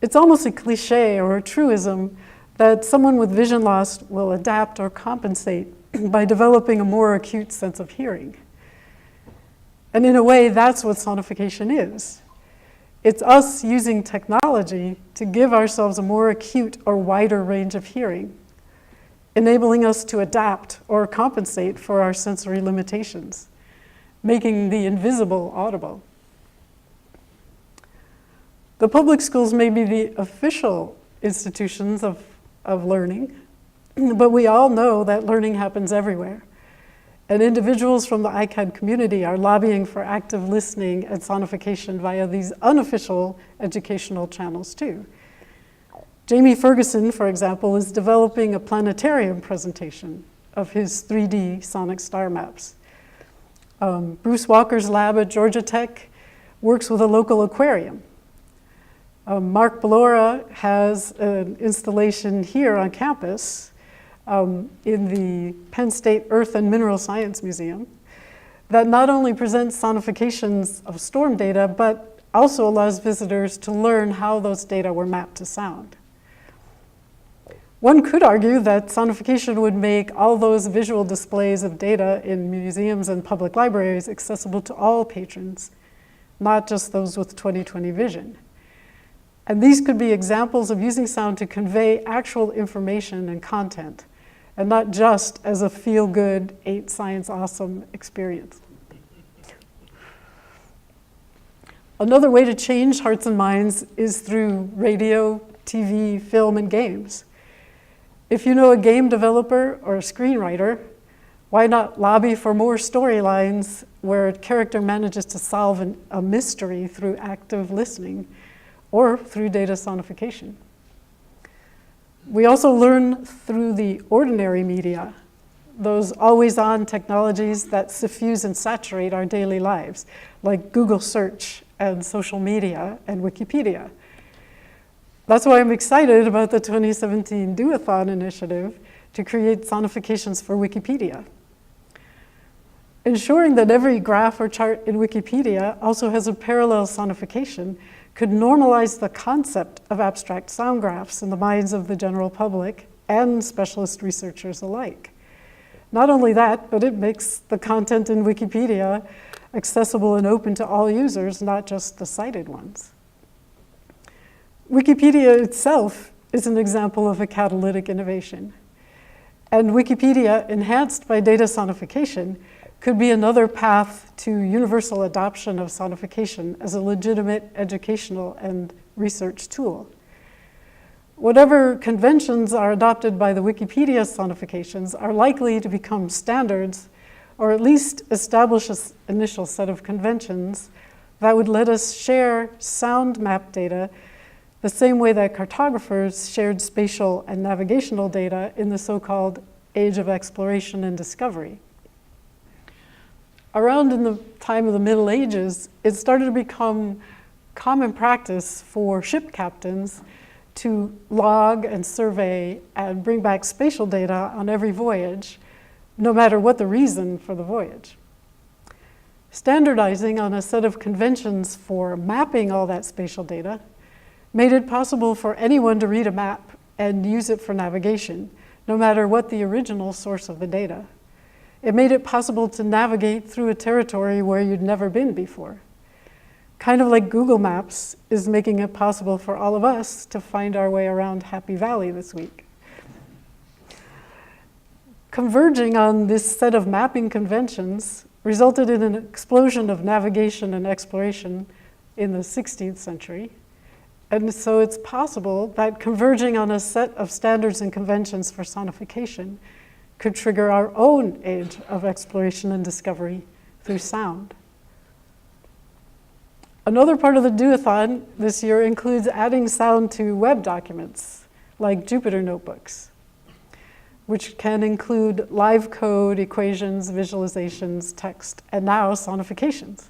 It's almost a cliche or a truism that someone with vision loss will adapt or compensate by developing a more acute sense of hearing. And in a way, that's what sonification is. It's us using technology to give ourselves a more acute or wider range of hearing, enabling us to adapt or compensate for our sensory limitations, making the invisible audible. The public schools may be the official institutions of learning, but we all know that learning happens everywhere. And individuals from the ICAD community are lobbying for active listening and sonification via these unofficial educational channels too. Jamie Ferguson, for example, is developing a planetarium presentation of his 3D sonic star maps. Bruce Walker's lab at Georgia Tech works with a local aquarium. Mark Ballora has an installation here on campus in the Penn State Earth and Mineral Science Museum that not only presents sonifications of storm data, but also allows visitors to learn how those data were mapped to sound. One could argue that sonification would make all those visual displays of data in museums and public libraries accessible to all patrons, not just those with 20/20 vision. And these could be examples of using sound to convey actual information and content, and not just as a feel-good, ain't science awesome experience. Another way to change hearts and minds is through radio, TV, film, and games. If you know a game developer or a screenwriter, why not lobby for more storylines where a character manages to solve a mystery through active listening or through data sonification? We also learn through the ordinary media, those always-on technologies that suffuse and saturate our daily lives, like Google search and social media and Wikipedia. That's why I'm excited about the 2017 Do-a-thon initiative to create sonifications for Wikipedia. Ensuring that every graph or chart in Wikipedia also has a parallel sonification could normalize the concept of abstract sound graphs in the minds of the general public and specialist researchers alike. Not only that, but it makes the content in Wikipedia accessible and open to all users, not just the cited ones. Wikipedia itself is an example of a catalytic innovation. And Wikipedia, enhanced by data sonification, could be another path to universal adoption of sonification as a legitimate educational and research tool. Whatever conventions are adopted by the Wikipedia sonifications are likely to become standards, or at least establish an initial set of conventions that would let us share sound map data the same way that cartographers shared spatial and navigational data in the so-called age of exploration and discovery. Around in the time of the Middle Ages, it started to become common practice for ship captains to log and survey and bring back spatial data on every voyage, no matter what the reason for the voyage. Standardizing on a set of conventions for mapping all that spatial data made it possible for anyone to read a map and use it for navigation, no matter what the original source of the data. It made it possible to navigate through a territory where you'd never been before. Kind of like Google Maps is making it possible for all of us to find our way around Happy Valley this week. Converging on this set of mapping conventions resulted in an explosion of navigation and exploration in the 16th century. And so it's possible that converging on a set of standards and conventions for sonification could trigger our own age of exploration and discovery through sound. Another part of the do-a-thon this year includes adding sound to web documents, like Jupyter notebooks, which can include live code, equations, visualizations, text, and now sonifications.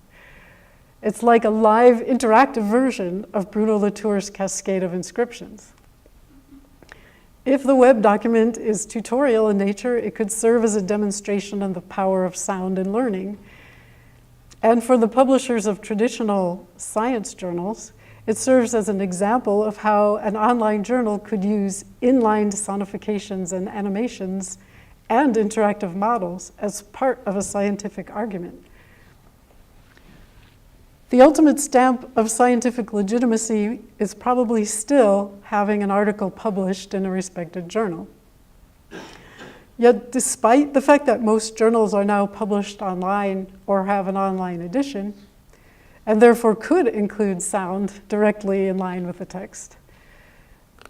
It's like a live interactive version of Bruno Latour's cascade of inscriptions. If the web document is tutorial in nature, it could serve as a demonstration of the power of sound in learning. And for the publishers of traditional science journals, it serves as an example of how an online journal could use inline sonifications and animations and interactive models as part of a scientific argument. The ultimate stamp of scientific legitimacy is probably still having an article published in a respected journal. Yet, despite the fact that most journals are now published online or have an online edition, and therefore could include sound directly in line with the text,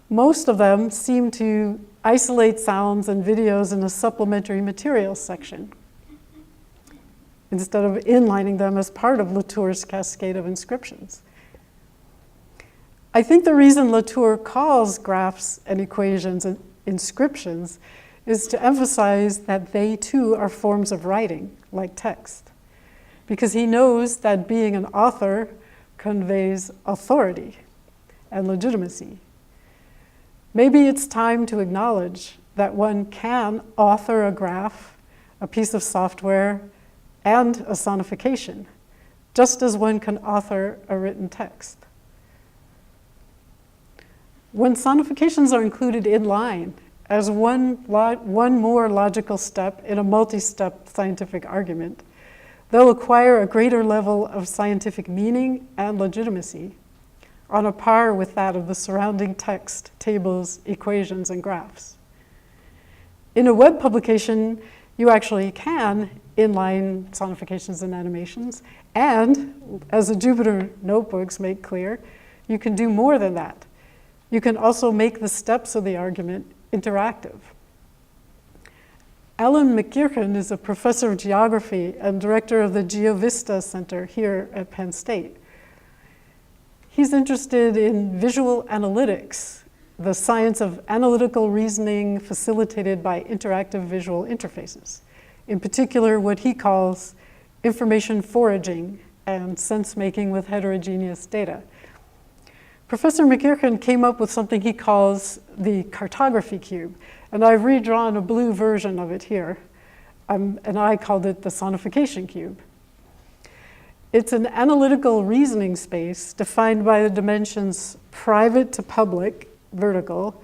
most of them seem to isolate sounds and videos in a supplementary materials section, instead of inlining them as part of Latour's cascade of inscriptions. I think the reason Latour calls graphs and equations and inscriptions is to emphasize that they too are forms of writing, like text, because he knows that being an author conveys authority and legitimacy. Maybe it's time to acknowledge that one can author a graph, a piece of software, and a sonification, just as one can author a written text. When sonifications are included in line as one more logical step in a multi-step scientific argument, they'll acquire a greater level of scientific meaning and legitimacy, on a par with that of the surrounding text, tables, equations, and graphs. In a web publication, you actually can inline sonifications and animations, and as the Jupyter notebooks make clear, you can do more than that. You can also make the steps of the argument interactive. Alan McGeechan is a professor of geography and director of the GeoVista Center here at Penn State. He's interested in visual analytics, the science of analytical reasoning facilitated by interactive visual interfaces. In particular, what he calls information foraging and sense-making with heterogeneous data. Professor McGeechan came up with something he calls the cartography cube, and I've redrawn a blue version of it here. and I called it the sonification cube. It's an analytical reasoning space defined by the dimensions private to public, vertical,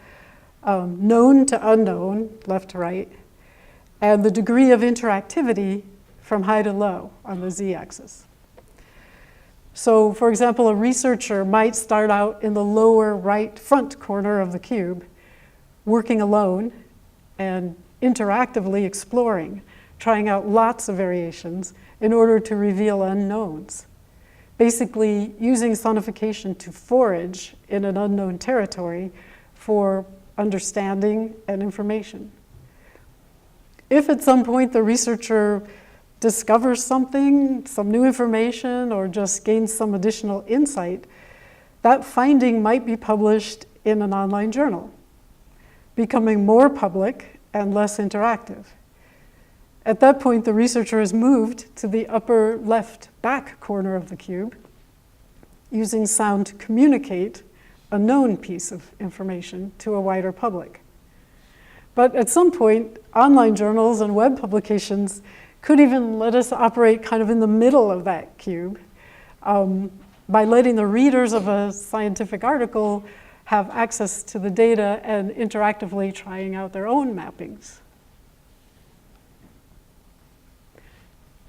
known to unknown, left to right, and the degree of interactivity from high to low on the z-axis. So, for example, a researcher might start out in the lower right front corner of the cube, working alone and interactively exploring, trying out lots of variations in order to reveal unknowns. Basically, using sonification to forage in an unknown territory for understanding and information. If at some point the researcher discovers something, some new information, or just gains some additional insight, that finding might be published in an online journal, becoming more public and less interactive. At that point, the researcher is moved to the upper left back corner of the cube, using sound to communicate a known piece of information to a wider public. But at some point, online journals and web publications could even let us operate kind of in the middle of that cube by letting the readers of a scientific article have access to the data and interactively trying out their own mappings.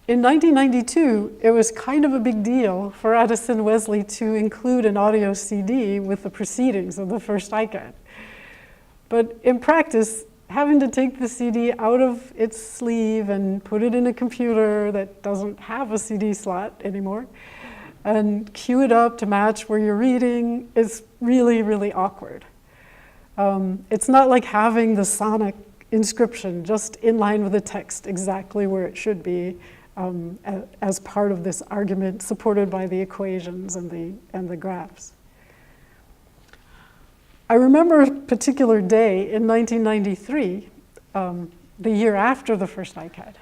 In 1992, it was kind of a big deal for Addison Wesley to include an audio CD with the proceedings of the first ICAD. But in practice, having to take the CD out of its sleeve and put it in a computer that doesn't have a CD slot anymore and cue it up to match where you're reading is really, really awkward. It's not like having the sonic inscription just in line with the text exactly where it should be as part of this argument supported by the equations and the graphs. I remember a particular day in 1993, the year after the first ICAD.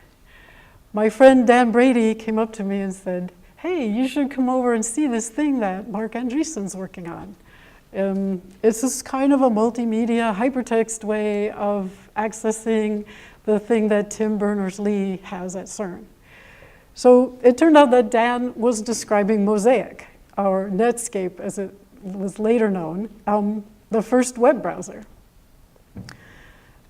My friend Dan Brady came up to me and said, "Hey, you should come over and see this thing that Mark Andreessen's working on. It's this kind of a multimedia hypertext way of accessing the thing that Tim Berners-Lee has at CERN." So it turned out that Dan was describing Mosaic, or Netscape as it was later known, the first web browser.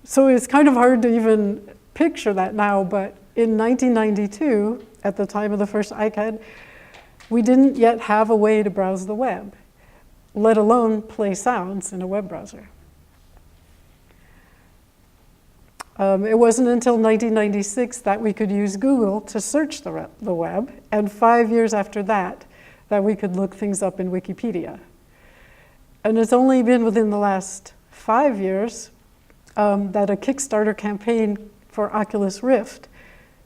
So it's kind of hard to even picture that now, but in 1992, at the time of the first ICAD, we didn't yet have a way to browse the web, let alone play sounds in a web browser. It wasn't until 1996 that we could use Google to search the web, and 5 years after that we could look things up in Wikipedia. And it's only been within the last 5 years that a Kickstarter campaign for Oculus Rift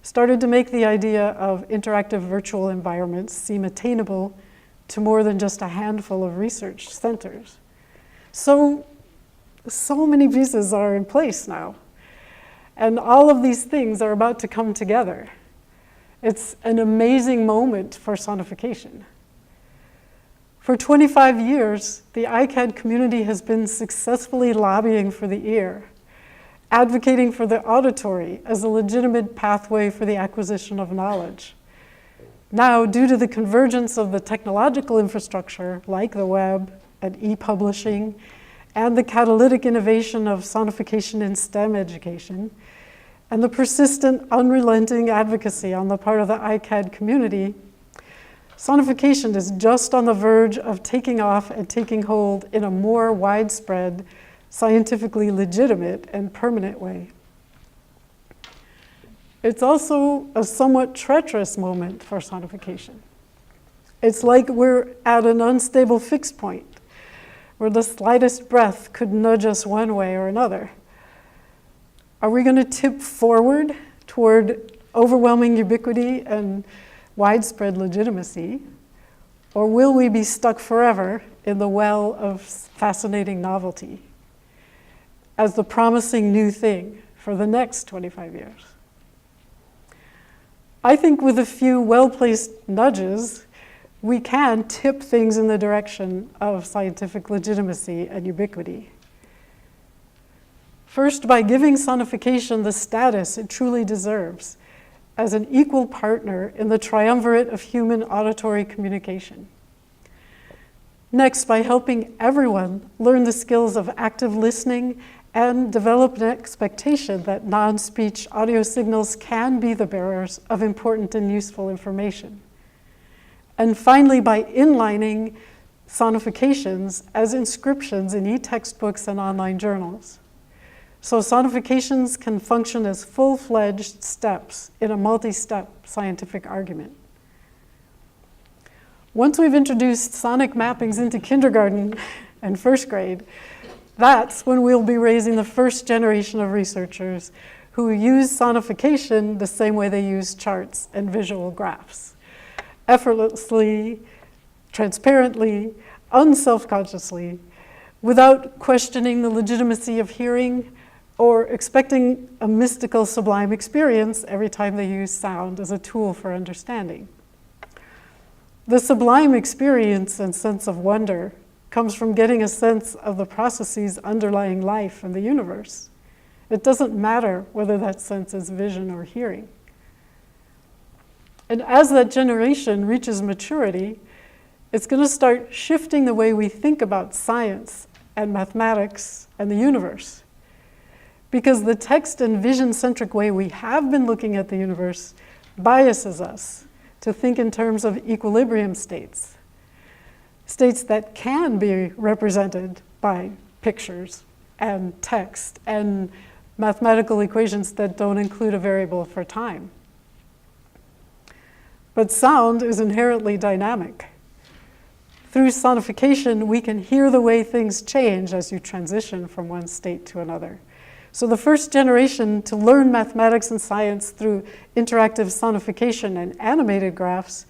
started to make the idea of interactive virtual environments seem attainable to more than just a handful of research centers. So many pieces are in place now. And all of these things are about to come together. It's an amazing moment for sonification. For 25 years, the ICAD community has been successfully lobbying for the ear, advocating for the auditory as a legitimate pathway for the acquisition of knowledge. Now, due to the convergence of the technological infrastructure, like the web and e-publishing, and the catalytic innovation of sonification in STEM education, and the persistent, unrelenting advocacy on the part of the ICAD community, sonification is just on the verge of taking off and taking hold in a more widespread, scientifically legitimate and permanent way. It's also a somewhat treacherous moment for sonification. It's like we're at an unstable fixed point where the slightest breath could nudge us one way or another. Are we going to tip forward toward overwhelming ubiquity and widespread legitimacy, or will we be stuck forever in the well of fascinating novelty as the promising new thing for the next 25 years? I think with a few well-placed nudges, we can tip things in the direction of scientific legitimacy and ubiquity. First, by giving sonification the status it truly deserves as an equal partner in the triumvirate of human auditory communication. Next, by helping everyone learn the skills of active listening and develop an expectation that non-speech audio signals can be the bearers of important and useful information. And finally, by inlining sonifications as inscriptions in e-textbooks and online journals. So sonifications can function as full-fledged steps in a multi-step scientific argument. Once we've introduced sonic mappings into kindergarten and first grade, that's when we'll be raising the first generation of researchers who use sonification the same way they use charts and visual graphs. Effortlessly, transparently, unselfconsciously, without questioning the legitimacy of hearing or expecting a mystical sublime experience every time they use sound as a tool for understanding. The sublime experience and sense of wonder comes from getting a sense of the processes underlying life and the universe. It doesn't matter whether that sense is vision or hearing. And as that generation reaches maturity, it's going to start shifting the way we think about science and mathematics and the universe. Because the text and vision-centric way we have been looking at the universe biases us to think in terms of equilibrium states, states that can be represented by pictures and text and mathematical equations that don't include a variable for time. But sound is inherently dynamic. Through sonification, we can hear the way things change as you transition from one state to another. So the first generation to learn mathematics and science through interactive sonification and animated graphs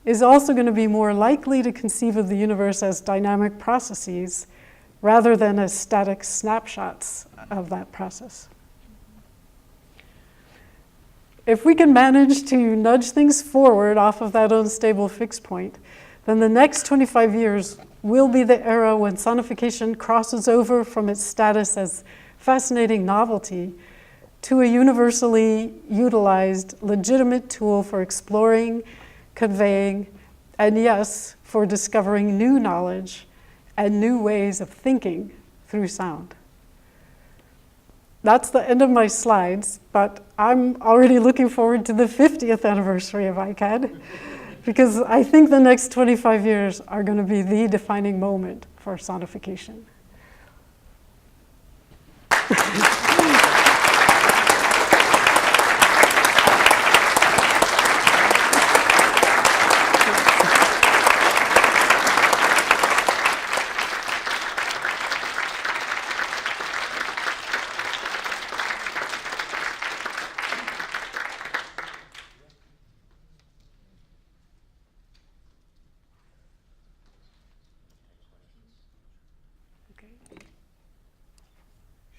is also going to be more likely to conceive of the universe as dynamic processes rather than as static snapshots of that process. If we can manage to nudge things forward off of that unstable fixed point, then the next 25 years will be the era when sonification crosses over from its status as fascinating novelty to a universally utilized, legitimate tool for exploring, conveying, and yes, for discovering new knowledge and new ways of thinking through sound. That's the end of my slides, but I'm already looking forward to the 50th anniversary of ICAD because I think the next 25 years are going to be the defining moment for sonification.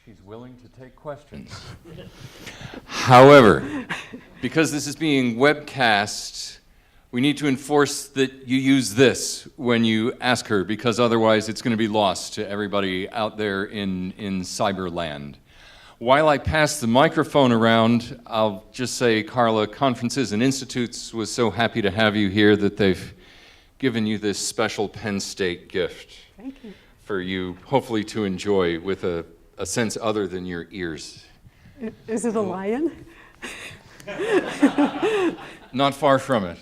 She's willing to take questions. However, because this is being webcast, we need to enforce that you use this when you ask her, because otherwise it's going to be lost to everybody out there in cyberland. While I pass the microphone around, I'll just say, Carla, Conferences and Institutes was so happy to have you here that they've given you this special Penn State gift. Thank you. For you, hopefully, to enjoy with a sense other than your ears. Is it a lion? Not far from it.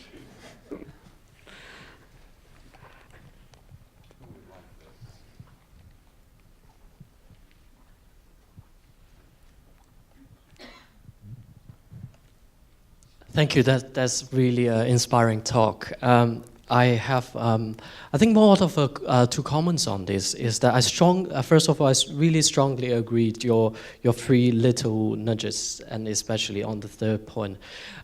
Thank you. That's really an inspiring talk. I have, I think, more of two comments on this. Is that first of all, I really strongly agree with your three little nudges, and especially on the third point.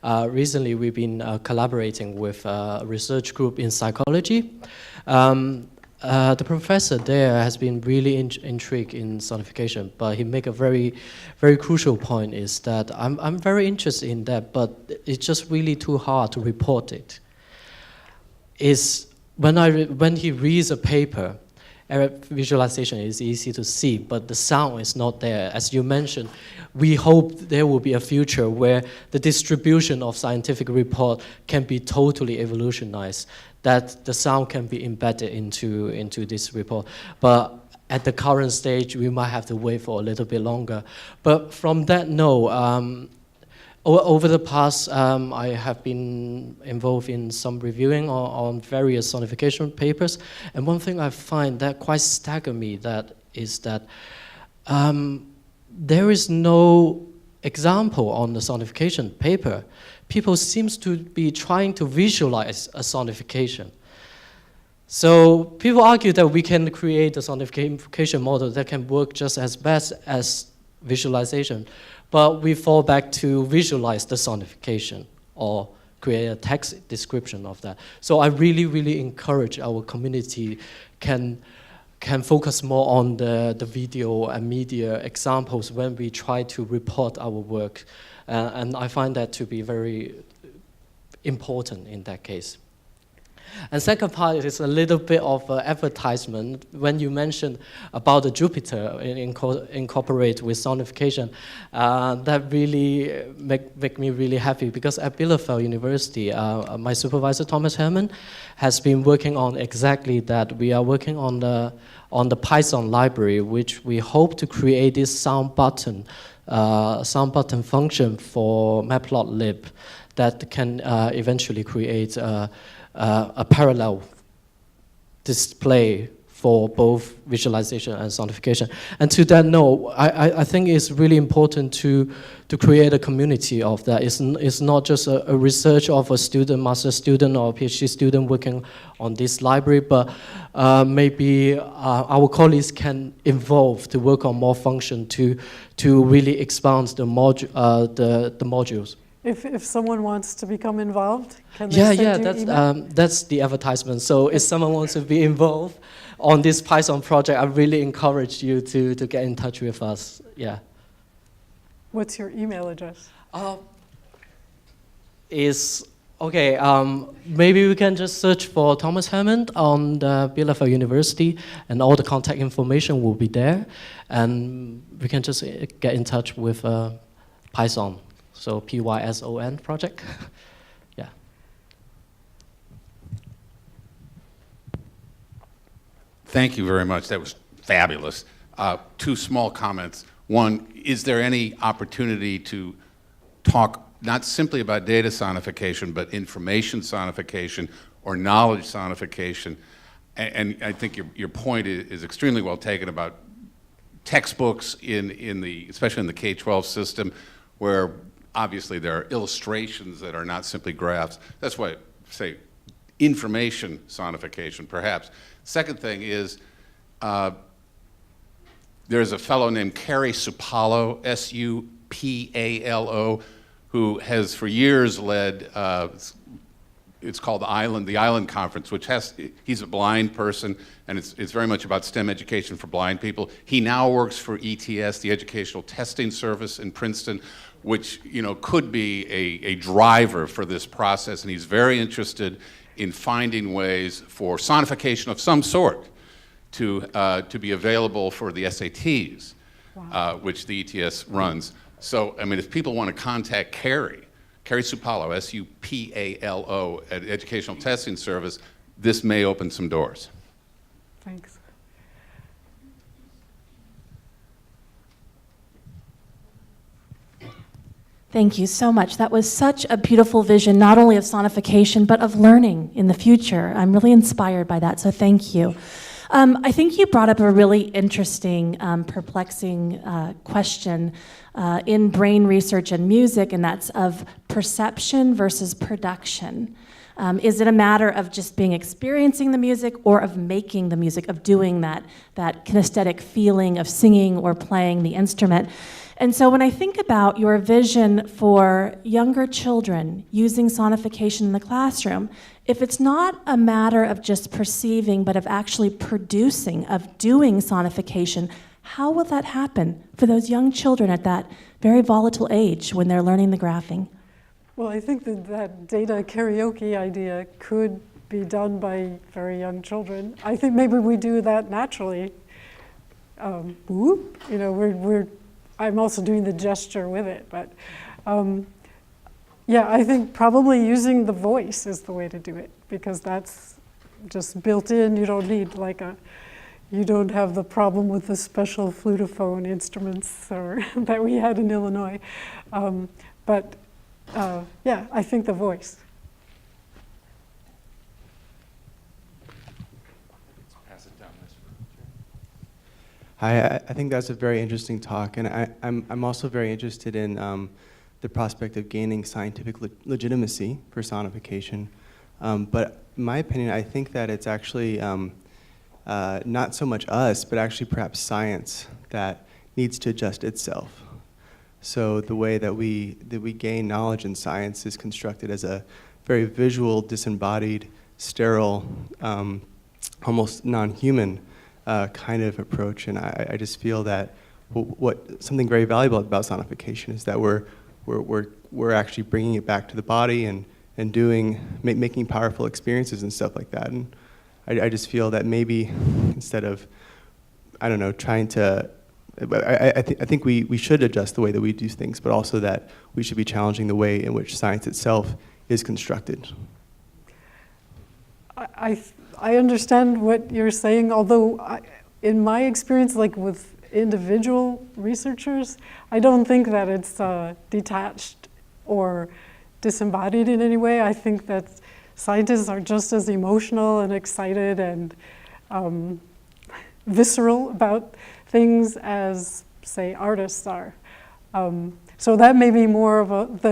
Recently, we've been collaborating with a research group in psychology. The professor there has been really intrigued in sonification, but he make a very, very crucial point is that I'm very interested in that, but it's just really too hard to report it. Is when he reads a paper visualization is easy to see, but the sound is not there. As you mentioned, we hope there will be a future where the distribution of scientific report can be totally evolutionized, that the sound can be embedded into this report. But at the current stage, we might have to wait for a little bit longer. But from that note, over the past, I have been involved in some reviewing on various sonification papers, and one thing I find that quite stagger me is that there is no example on the sonification paper. People seem to be trying to visualize a sonification. So people argue that we can create a sonification model that can work just as best as visualization, but we fall back to visualize the sonification or create a text description of that. So I really, really encourage our community can focus more on the video and media examples when we try to report our work. And I find that to be very important in that case. And second part is a little bit of advertisement. When you mentioned about the Jupiter incorporate with sonification, that really make me really happy, because at Bielefeld University, my supervisor Thomas Herman has been working on exactly that. We are working on the Python library, which we hope to create this sound button function for Matplotlib that can eventually create a parallel display for both visualization and sonification. And to that note, I think it's really important to create a community of that. It's not just a research of a student, master student or PhD student working on this library, but maybe our colleagues can evolve to work on more function to really expand the modules. If someone wants to become involved, can they send you email? That's the advertisement. So if someone wants to be involved on this Python project, I really encourage you to get in touch with us. Yeah. What's your email address? Maybe we can just search for Thomas Herman on the Bielefeld University, and all the contact information will be there, and we can just get in touch with Python. So Python project. Yeah. Thank you very much. That was fabulous. Two small comments. One, is there any opportunity to talk not simply about data sonification, but information sonification or knowledge sonification? And I think your point is extremely well taken about textbooks especially in the K-12 system, where obviously there are illustrations that are not simply graphs. That's why I say information sonification, perhaps. Second thing is, there's a fellow named Cary Supalo, S-U-P-A-L-O, who has for years led, it's called the Island Conference, which he's a blind person, and it's very much about STEM education for blind people. He now works for ETS, the Educational Testing Service in Princeton, which could be a driver for this process, and he's very interested in finding ways for sonification of some sort to be available for the SATs, wow. Which the ETS runs. So, I mean, if people want to contact Cary Supalo, S-U-P-A-L-O, at Educational Testing Service, this may open some doors. Thanks. Thank you so much. That was such a beautiful vision, not only of sonification, but of learning in the future. I'm really inspired by that, so thank you. I think you brought up a really interesting, perplexing question in brain research and music, and that's of perception versus production. Is it a matter of just experiencing the music, or of making the music, of doing that kinesthetic feeling of singing or playing the instrument? And so when I think about your vision for younger children using sonification in the classroom, if it's not a matter of just perceiving, but of actually producing, of doing sonification, how will that happen for those young children at that very volatile age when they're learning the graphing? Well, I think that data karaoke idea could be done by very young children. I think maybe we do that naturally. Whoop, you know, I'm also doing the gesture with it, but yeah, I think probably using the voice is the way to do it, because that's just built in. You don't need you don't have the problem with the special flutophone instruments that we had in Illinois. Yeah, I think the voice. Hi, I think that's a very interesting talk, and I'm also very interested in the prospect of gaining scientific legitimacy for sonification. But in my opinion, I think that it's actually not so much us, but actually perhaps science that needs to adjust itself. So the way that we gain knowledge in science is constructed as a very visual, disembodied, sterile, almost non-human kind of approach. And I just feel that what something very valuable about sonification is that we're actually bringing it back to the body and making powerful experiences and stuff like that. And I just feel that maybe instead of, I don't know, trying to, I think we should adjust the way that we do things, but also that we should be challenging the way in which science itself is constructed. I understand what you're saying, although in my experience, like with individual researchers, I don't think that it's detached or disembodied in any way. I think that scientists are just as emotional and excited and visceral about things as, say, artists are. So that may be more of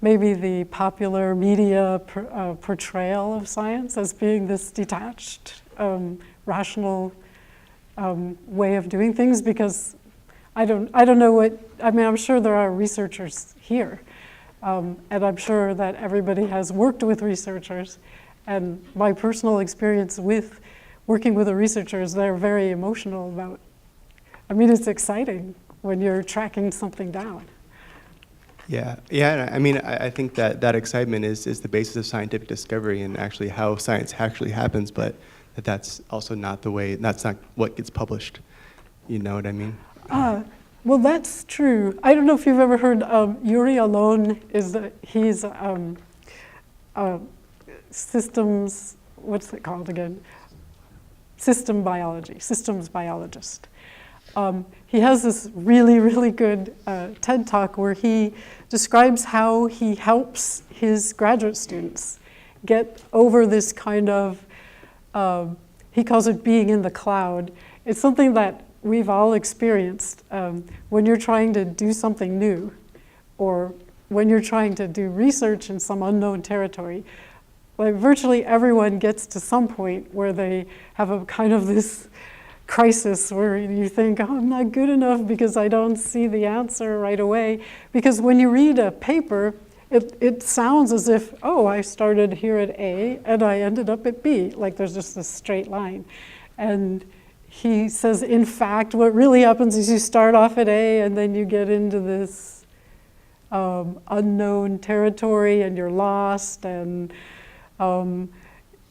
maybe the popular media portrayal of science as being this detached, rational way of doing things, because I don't know I'm sure there are researchers here, and I'm sure that everybody has worked with researchers, and my personal experience with working with the researchers, they're very emotional about, it's exciting when you're tracking something down. Yeah. I mean, I think that excitement is the basis of scientific discovery and actually how science actually happens, but that's also not the way. That's not what gets published. You know what I mean? Well, that's true. I don't know if you've ever heard Yuri Alon. He's systems. What's it called again? Systems biologist. He has this really, really good TED Talk where he describes how he helps his graduate students get over this kind of, he calls it being in the cloud. It's something that we've all experienced when you're trying to do something new, or when you're trying to do research in some unknown territory. Like virtually everyone gets to some point where they have a kind of this crisis where you think, oh, I'm not good enough because I don't see the answer right away. Because when you read a paper, it sounds as if, oh, I started here at A and I ended up at B. Like there's just this straight line. And he says, in fact, what really happens is you start off at A and then you get into this unknown territory and you're lost, and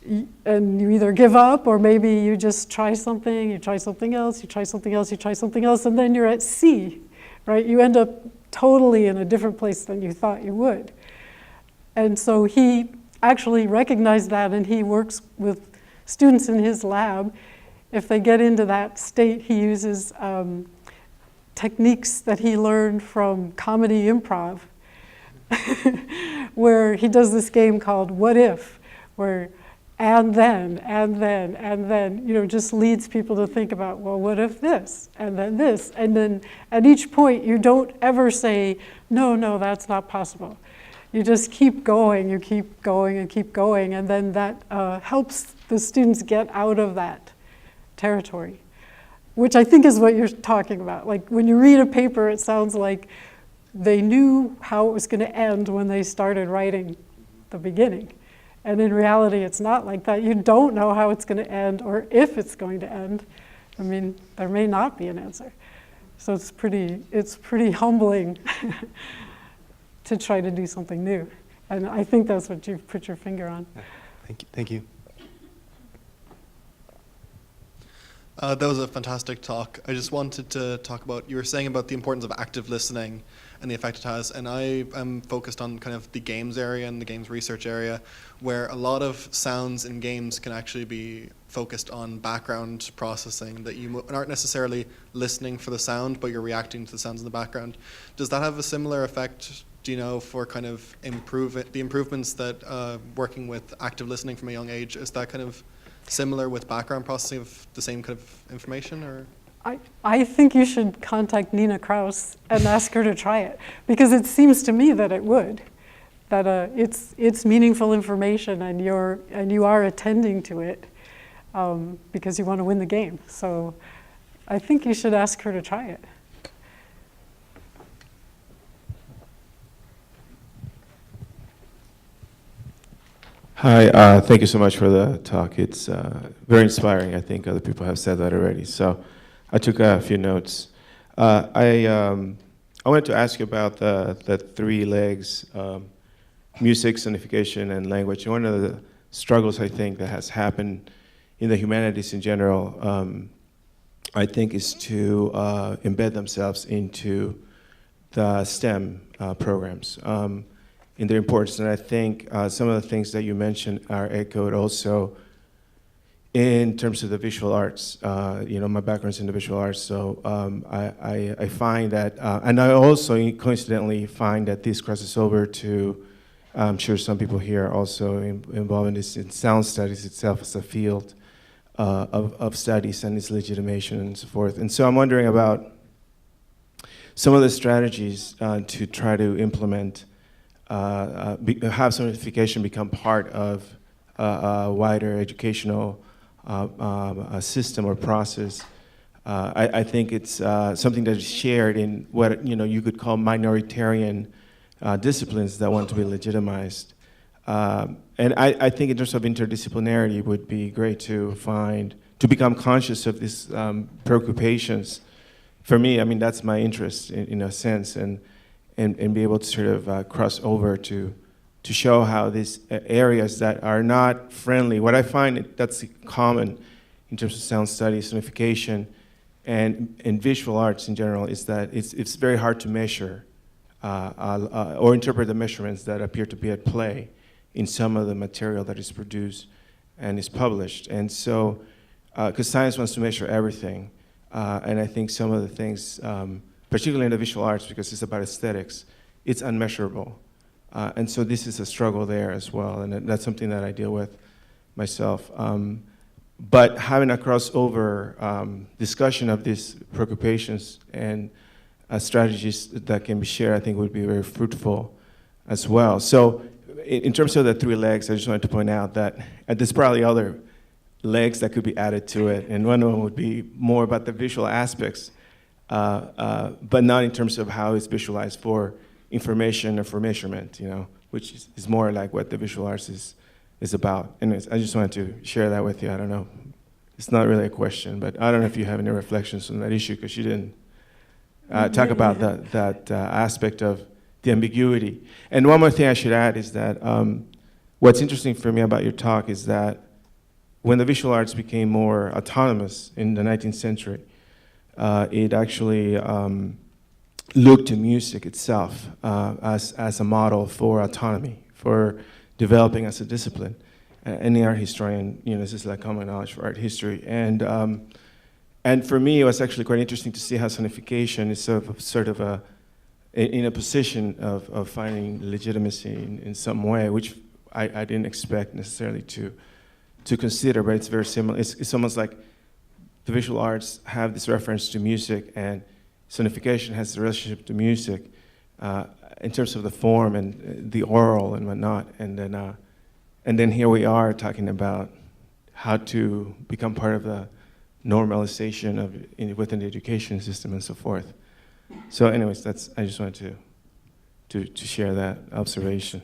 you either give up or maybe you just try something, you try something else, you try something else, you try something else, and then you're at C, right? You end up totally in a different place than you thought you would. And so he actually recognized that, and he works with students in his lab. If they get into that state, he uses techniques that he learned from comedy improv, where he does this game called What If, where and then, just leads people to think about, well, what if this, and then this, and then at each point you don't ever say, no, that's not possible. You just keep going, you keep going and keep going, and then that helps the students get out of that territory, which I think is what you're talking about. Like when you read a paper, it sounds like they knew how it was going to end when they started writing the beginning. And in reality, it's not like that. You don't know how it's going to end or if it's going to end. There may not be an answer. So it's pretty humbling to try to do something new. And I think that's what you've put your finger on. Thank you. That was a fantastic talk. I just wanted to talk about, you were saying about the importance of active listening and the effect it has, and I am focused on kind of the games area and the games research area, where a lot of sounds in games can actually be focused on background processing, that you aren't necessarily listening for the sound, but you're reacting to the sounds in the background. Does that have a similar effect, do you know, for kind of the improvements that working with active listening from a young age, is that kind of similar with background processing of the same kind of information, or? I think you should contact Nina Kraus and ask her to try it, because it seems to me that it would, that it's meaningful information and you are attending to it because you want to win the game. So I think you should ask her to try it. Hi, thank you so much for the talk. It's very inspiring. I think other people have said that already. So I took a few notes. I wanted to ask you about the three legs, music, sonification, and language. One of the struggles I think that has happened in the humanities in general, I think, is to embed themselves into the STEM programs. In their importance, and I think some of the things that you mentioned are echoed also in terms of the visual arts. My background's in the visual arts, so I find that, and I also coincidentally find that this crosses over to, I'm sure some people here are also involved in this, in sound studies itself as a field of studies and its legitimation and so forth. And so I'm wondering about some of the strategies to try to implement have sonification become part of a wider educational system or process. I think it's something that is shared in what you could call minoritarian disciplines that want to be legitimized. And I think in terms of interdisciplinarity, it would be great to become conscious of these preoccupations. For me, I mean, that's my interest in a sense, and be able to sort of cross over to show how these areas that are not friendly, what I find that's common in terms of sound studies, sonification, and visual arts in general, is that it's very hard to measure or interpret the measurements that appear to be at play in some of the material that is produced and is published. And so, because science wants to measure everything, and I think some of the things, particularly in the visual arts, because it's about aesthetics, it's unmeasurable. And so this is a struggle there as well, and that's something that I deal with myself. But having a crossover discussion of these preoccupations and strategies that can be shared, I think would be very fruitful as well. So in terms of the three legs, I just wanted to point out that there's probably other legs that could be added to it, and one of them would be more about the visual aspects, but not in terms of how it's visualized for information or for measurement, which is more like what the visual arts is about. Anyways, I just wanted to share that with you. I don't know. It's not really a question, but I don't know if you have any reflections on that issue, because you didn't talk about that aspect of the ambiguity. And one more thing I should add is that what's interesting for me about your talk is that when the visual arts became more autonomous in the 19th century, it actually looked to music itself as a model for autonomy, for developing as a discipline. Any art historian, this is like common knowledge for art history. And for me, it was actually quite interesting to see how sonification is sort of in a position of finding legitimacy in some way, which I didn't expect necessarily to consider, but it's very similar. It's almost like the visual arts have this reference to music, and sonification has the relationship to music in terms of the form and the oral and whatnot. And then here we are talking about how to become part of the normalization within the education system and so forth. So anyways, I just wanted to share that observation.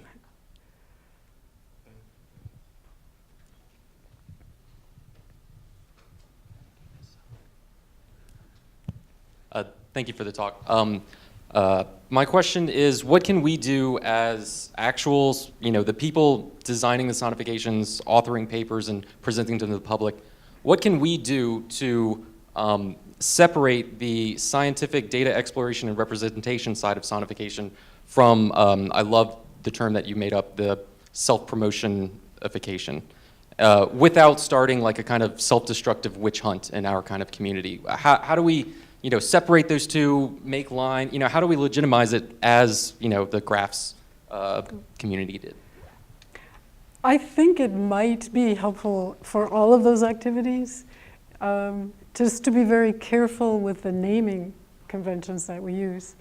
Thank you for the talk. My question is, what can we do as actuals, the people designing the sonifications, authoring papers, and presenting them to the public? what can we do to separate the scientific data exploration and representation side of sonification from, I love the term that you made up, the self-promotionification, without starting like a kind of self-destructive witch hunt in our kind of community? How do we, separate those two, make line, how do we legitimize it as, the graphs community did? I think it might be helpful for all of those activities just to be very careful with the naming conventions that we use.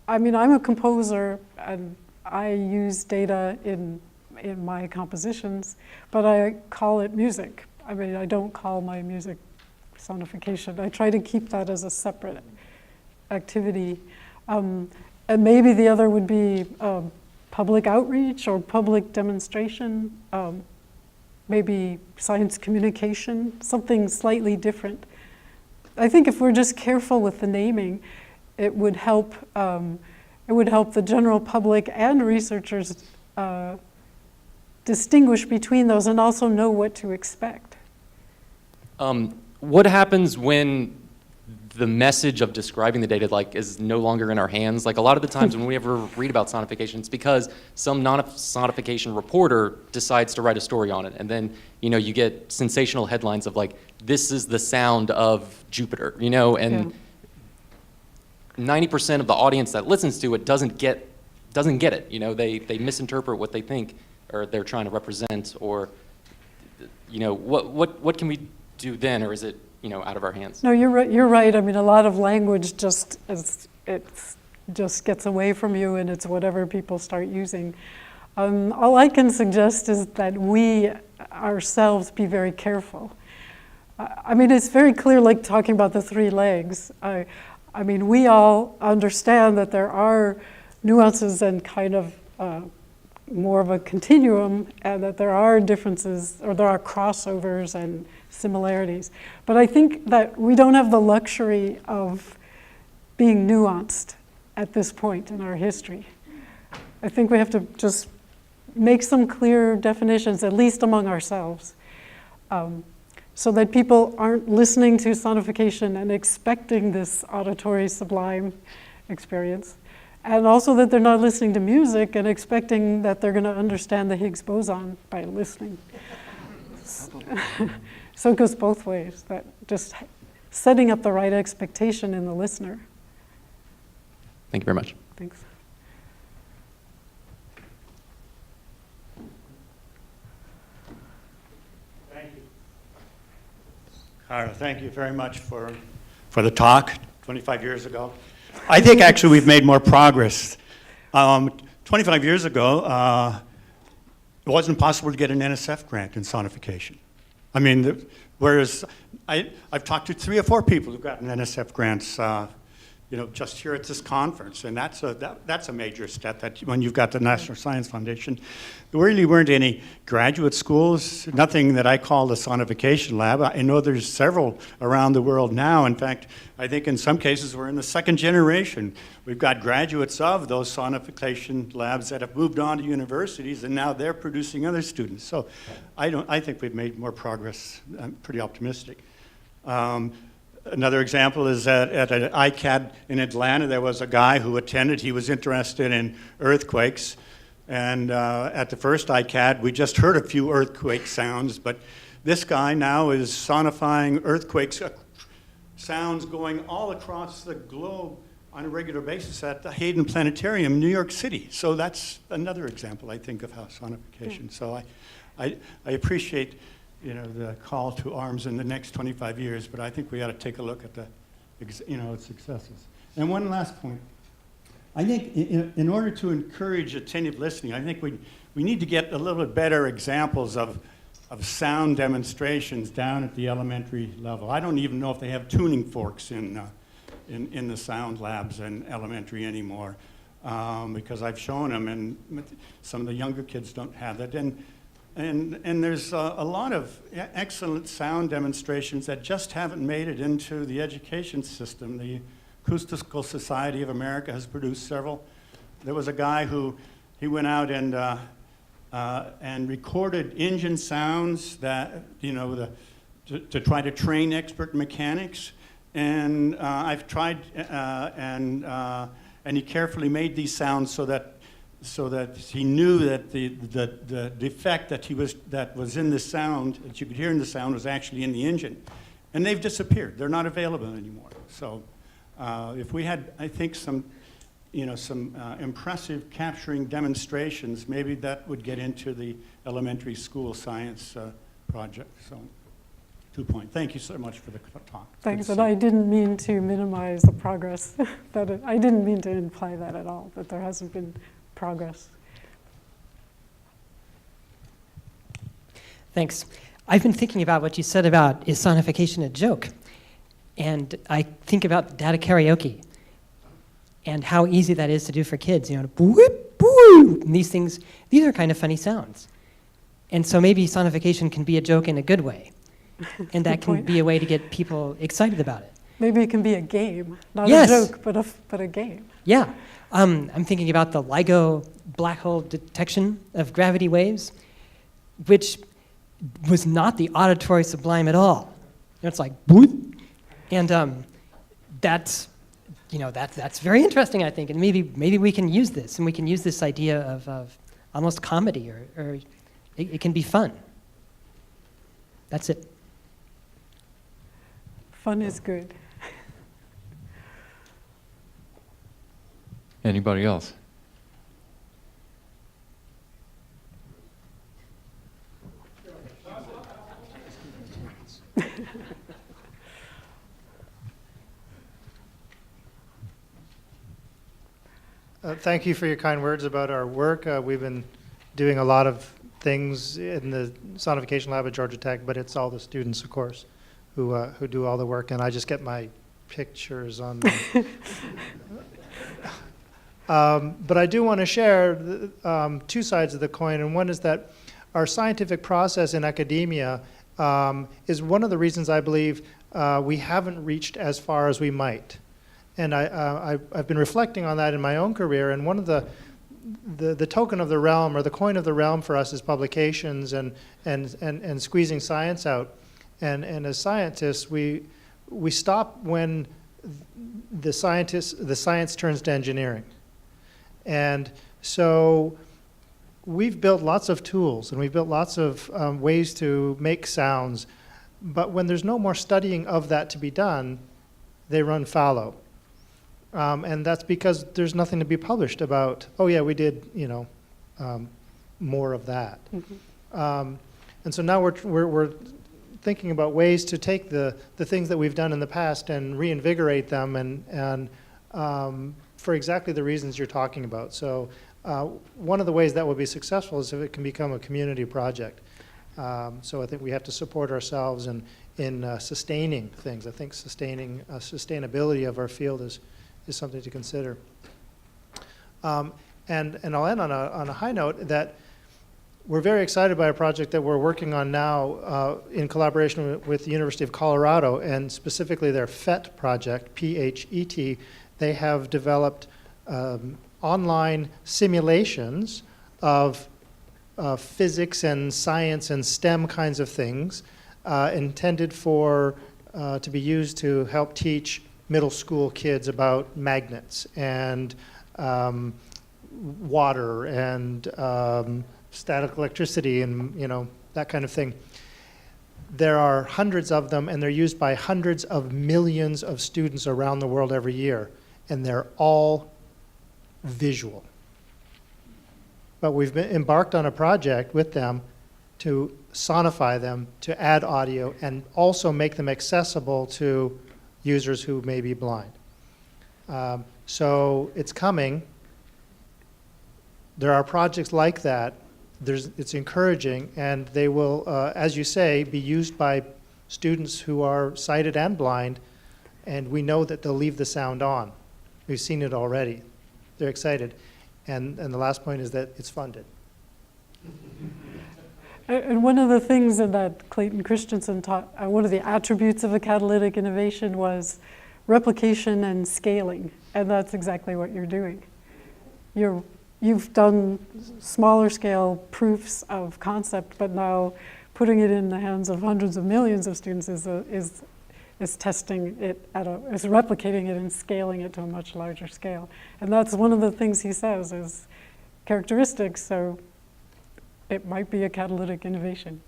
I'm a composer and I use data in my compositions, but I call it music. I don't call my music sonification. I try to keep that as a separate activity. And maybe the other would be public outreach or public demonstration, maybe science communication, something slightly different. I think if we're just careful with the naming, it would help the general public and researchers distinguish between those and also know what to expect. What happens when the message of describing the data is no longer in our hands? Like a lot of the times when we ever read about sonification, it's because some non-sonification reporter decides to write a story on it, and then you get sensational headlines of like, this is the sound of Jupiter, and 90% of the audience that listens to it doesn't get it. They misinterpret what they think or they're trying to represent, or what can we do then, or is it out of our hands? No, you're right. A lot of language just gets away from you, and it's whatever people start using. All I can suggest is that we ourselves be very careful. It's very clear, like talking about the three legs. We all understand that there are nuances and kind of more of a continuum, and that there are differences, or there are crossovers and similarities. But I think that we don't have the luxury of being nuanced at this point in our history. I think we have to just make some clear definitions, at least among ourselves, so that people aren't listening to sonification and expecting this auditory sublime experience, and also that they're not listening to music and expecting that they're going to understand the Higgs boson by listening. So it goes both ways, that just setting up the right expectation in the listener. Thank you very much. Thanks. Thank you. Carla, thank you very much for the talk 25 years ago. I think actually we've made more progress. 25 years ago, it wasn't possible to get an NSF grant in sonification. Whereas I've talked to 3 or 4 people who've gotten NSF grants, just here at this conference, and that's a major step. That when you've got the National Science Foundation, there really weren't any graduate schools, nothing that I call the sonification lab. I know there's several around the world now. In fact, I think in some cases we're in the 2nd generation. We've got graduates of those sonification labs that have moved on to universities, and now they're producing other students. So I think we've made more progress. I'm pretty optimistic. Another example is that at an ICAD in Atlanta, there was a guy who attended. He was interested in earthquakes. And at the first ICAD, we just heard a few earthquake sounds, but this guy now is sonifying earthquakes, sounds going all across the globe on a regular basis at the Hayden Planetarium, New York City. So that's another example, I think, of how sonification. So I appreciate the call to arms in the next 25 years, but I think we ought to take a look at the its successes. And one last point. I think in order to encourage attentive listening, I think we need to get a little bit better examples of sound demonstrations down at the elementary level. I don't even know if they have tuning forks in the sound labs in elementary anymore, because I've shown them, and some of the younger kids don't have that. And there's a lot of excellent sound demonstrations that just haven't made it into the education system. The Acoustical Society of America has produced several. There was a guy he went out and recorded engine sounds that, to try to train expert mechanics. And I've tried, and he carefully made these sounds so that he knew that the defect that was in the sound, that you could hear in the sound, was actually in the engine. And they've disappeared. They're not available anymore. So if we had, I think, some impressive capturing demonstrations, maybe that would get into the elementary school science project. So 2 points. Thank you so much for the talk. Thanks, and I didn't mean to minimize the progress. I didn't mean to imply that at all, that there hasn't been progress. Thanks. I've been thinking about what you said about, is sonification a joke? And I think about data karaoke and how easy that is to do for kids. Boop, boop, and these are kind of funny sounds. And so maybe sonification can be a joke in a good way. And that can be a way to get people excited about it. Maybe it can be a game, not Yes. a joke, but a game. Yeah. I'm thinking about the LIGO black hole detection of gravity waves, which was not the auditory sublime at all. It's like, boop. And that's very interesting, I think. And maybe we can use this, and we can use this idea of almost comedy, or it can be fun. That's it. Fun is good. Anybody else? Thank you for your kind words about our work. We've been doing a lot of things in the sonification lab at Georgia Tech, but it's all the students, of course, who do all the work, and I just get my pictures on them. But I do want to share two sides of the coin, and one is that our scientific process in academia is one of the reasons I believe we haven't reached as far as we might. And I've been reflecting on that in my own career, and one of the token of the realm, or the coin of the realm for us, is publications and squeezing science out. And as scientists, we stop when the science turns to engineering. And so we've built lots of tools, and we've built lots of ways to make sounds, but when there's no more studying of that to be done, they run fallow. And that's because there's nothing to be published about, oh yeah, we did, more of that. Mm-hmm. And so now we're thinking about ways to take the things that we've done in the past and reinvigorate them, and for exactly the reasons you're talking about. So one of the ways that will be successful is if it can become a community project. So I think we have to support ourselves in sustaining things. I think sustainability of our field is something to consider. And I'll end on a high note that we're very excited by a project that we're working on now in collaboration with the University of Colorado, and specifically their PHET project, P-H-E-T. They have developed online simulations of physics and science and STEM kinds of things intended to be used to help teach middle school kids about magnets and water and static electricity and that kind of thing. There are hundreds of them, and they're used by hundreds of millions of students around the world every year, and they're all visual. But we've been embarked on a project with them to sonify them, to add audio, and also make them accessible to users who may be blind. So it's coming. There are projects like that. It's encouraging, and they will, as you say, be used by students who are sighted and blind, and we know that they'll leave the sound on. We've seen it already. They're excited. And the last point is that it's funded. And one of the things that Clayton Christensen taught, one of the attributes of a catalytic innovation was replication and scaling, and that's exactly what you're doing. You've done smaller scale proofs of concept, but now putting it in the hands of hundreds of millions of students is testing it is replicating it and scaling it to a much larger scale. And that's one of the things he says is characteristics, so it might be a catalytic innovation.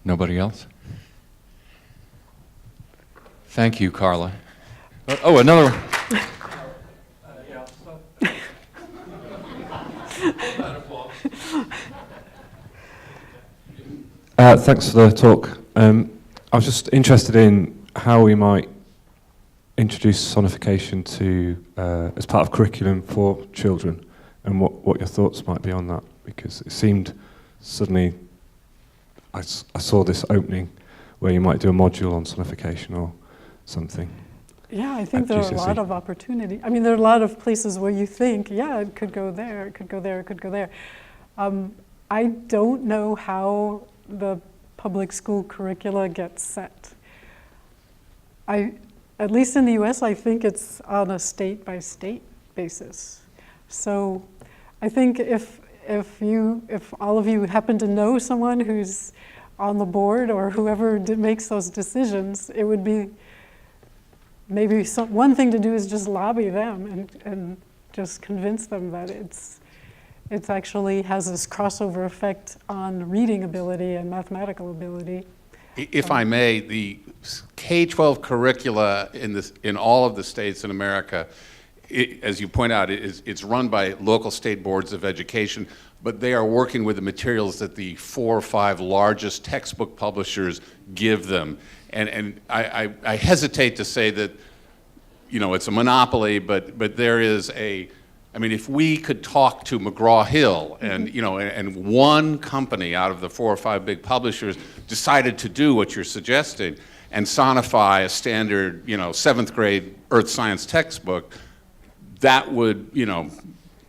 Nobody else? Thank you, Carla. Oh, another one. Thanks for the talk. I was just interested in how we might introduce sonification to as part of curriculum for children, and what your thoughts might be on that, because it seemed suddenly I saw this opening where you might do a module on sonification or something. Yeah, I think there are a lot of opportunity. I mean, there are a lot of places where you think, yeah, it could go there, it could go there, it could go there. I don't know how the public school curricula gets set. At least in the US, I think it's on a state-by-state basis. So I think if all of you happen to know someone who's on the board or whoever makes those decisions, it would be maybe one thing to do is just lobby them and just convince them that it actually has this crossover effect on reading ability and mathematical ability. If I may, the K-12 curricula in all of the states in America, as you point out, it's run by local state boards of education, but they are working with the materials that the 4 or 5 largest textbook publishers give them. And I hesitate to say that, you know, it's a monopoly, but there is I mean, if we could talk to McGraw-Hill and, you know, and one company out of the 4 or 5 big publishers decided to do what you're suggesting and sonify a standard, you know, 7th grade earth science textbook, that would, you know,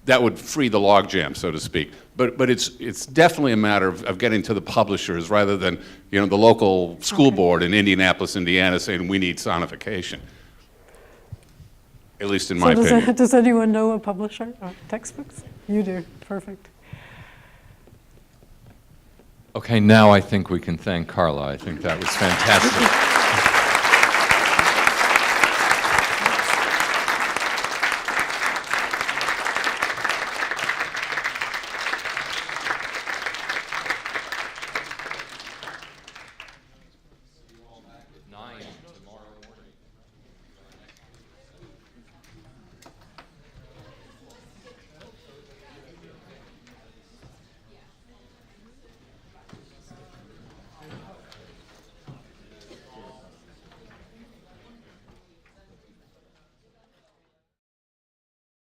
that would free the logjam, so to speak. But it's definitely a matter of getting to the publishers rather than, you know, the local school board in Indianapolis, Indiana saying we need sonification. At least in my opinion. Does anyone know a publisher of textbooks? You do, perfect. Okay, now I think we can thank Carla. I think that was fantastic.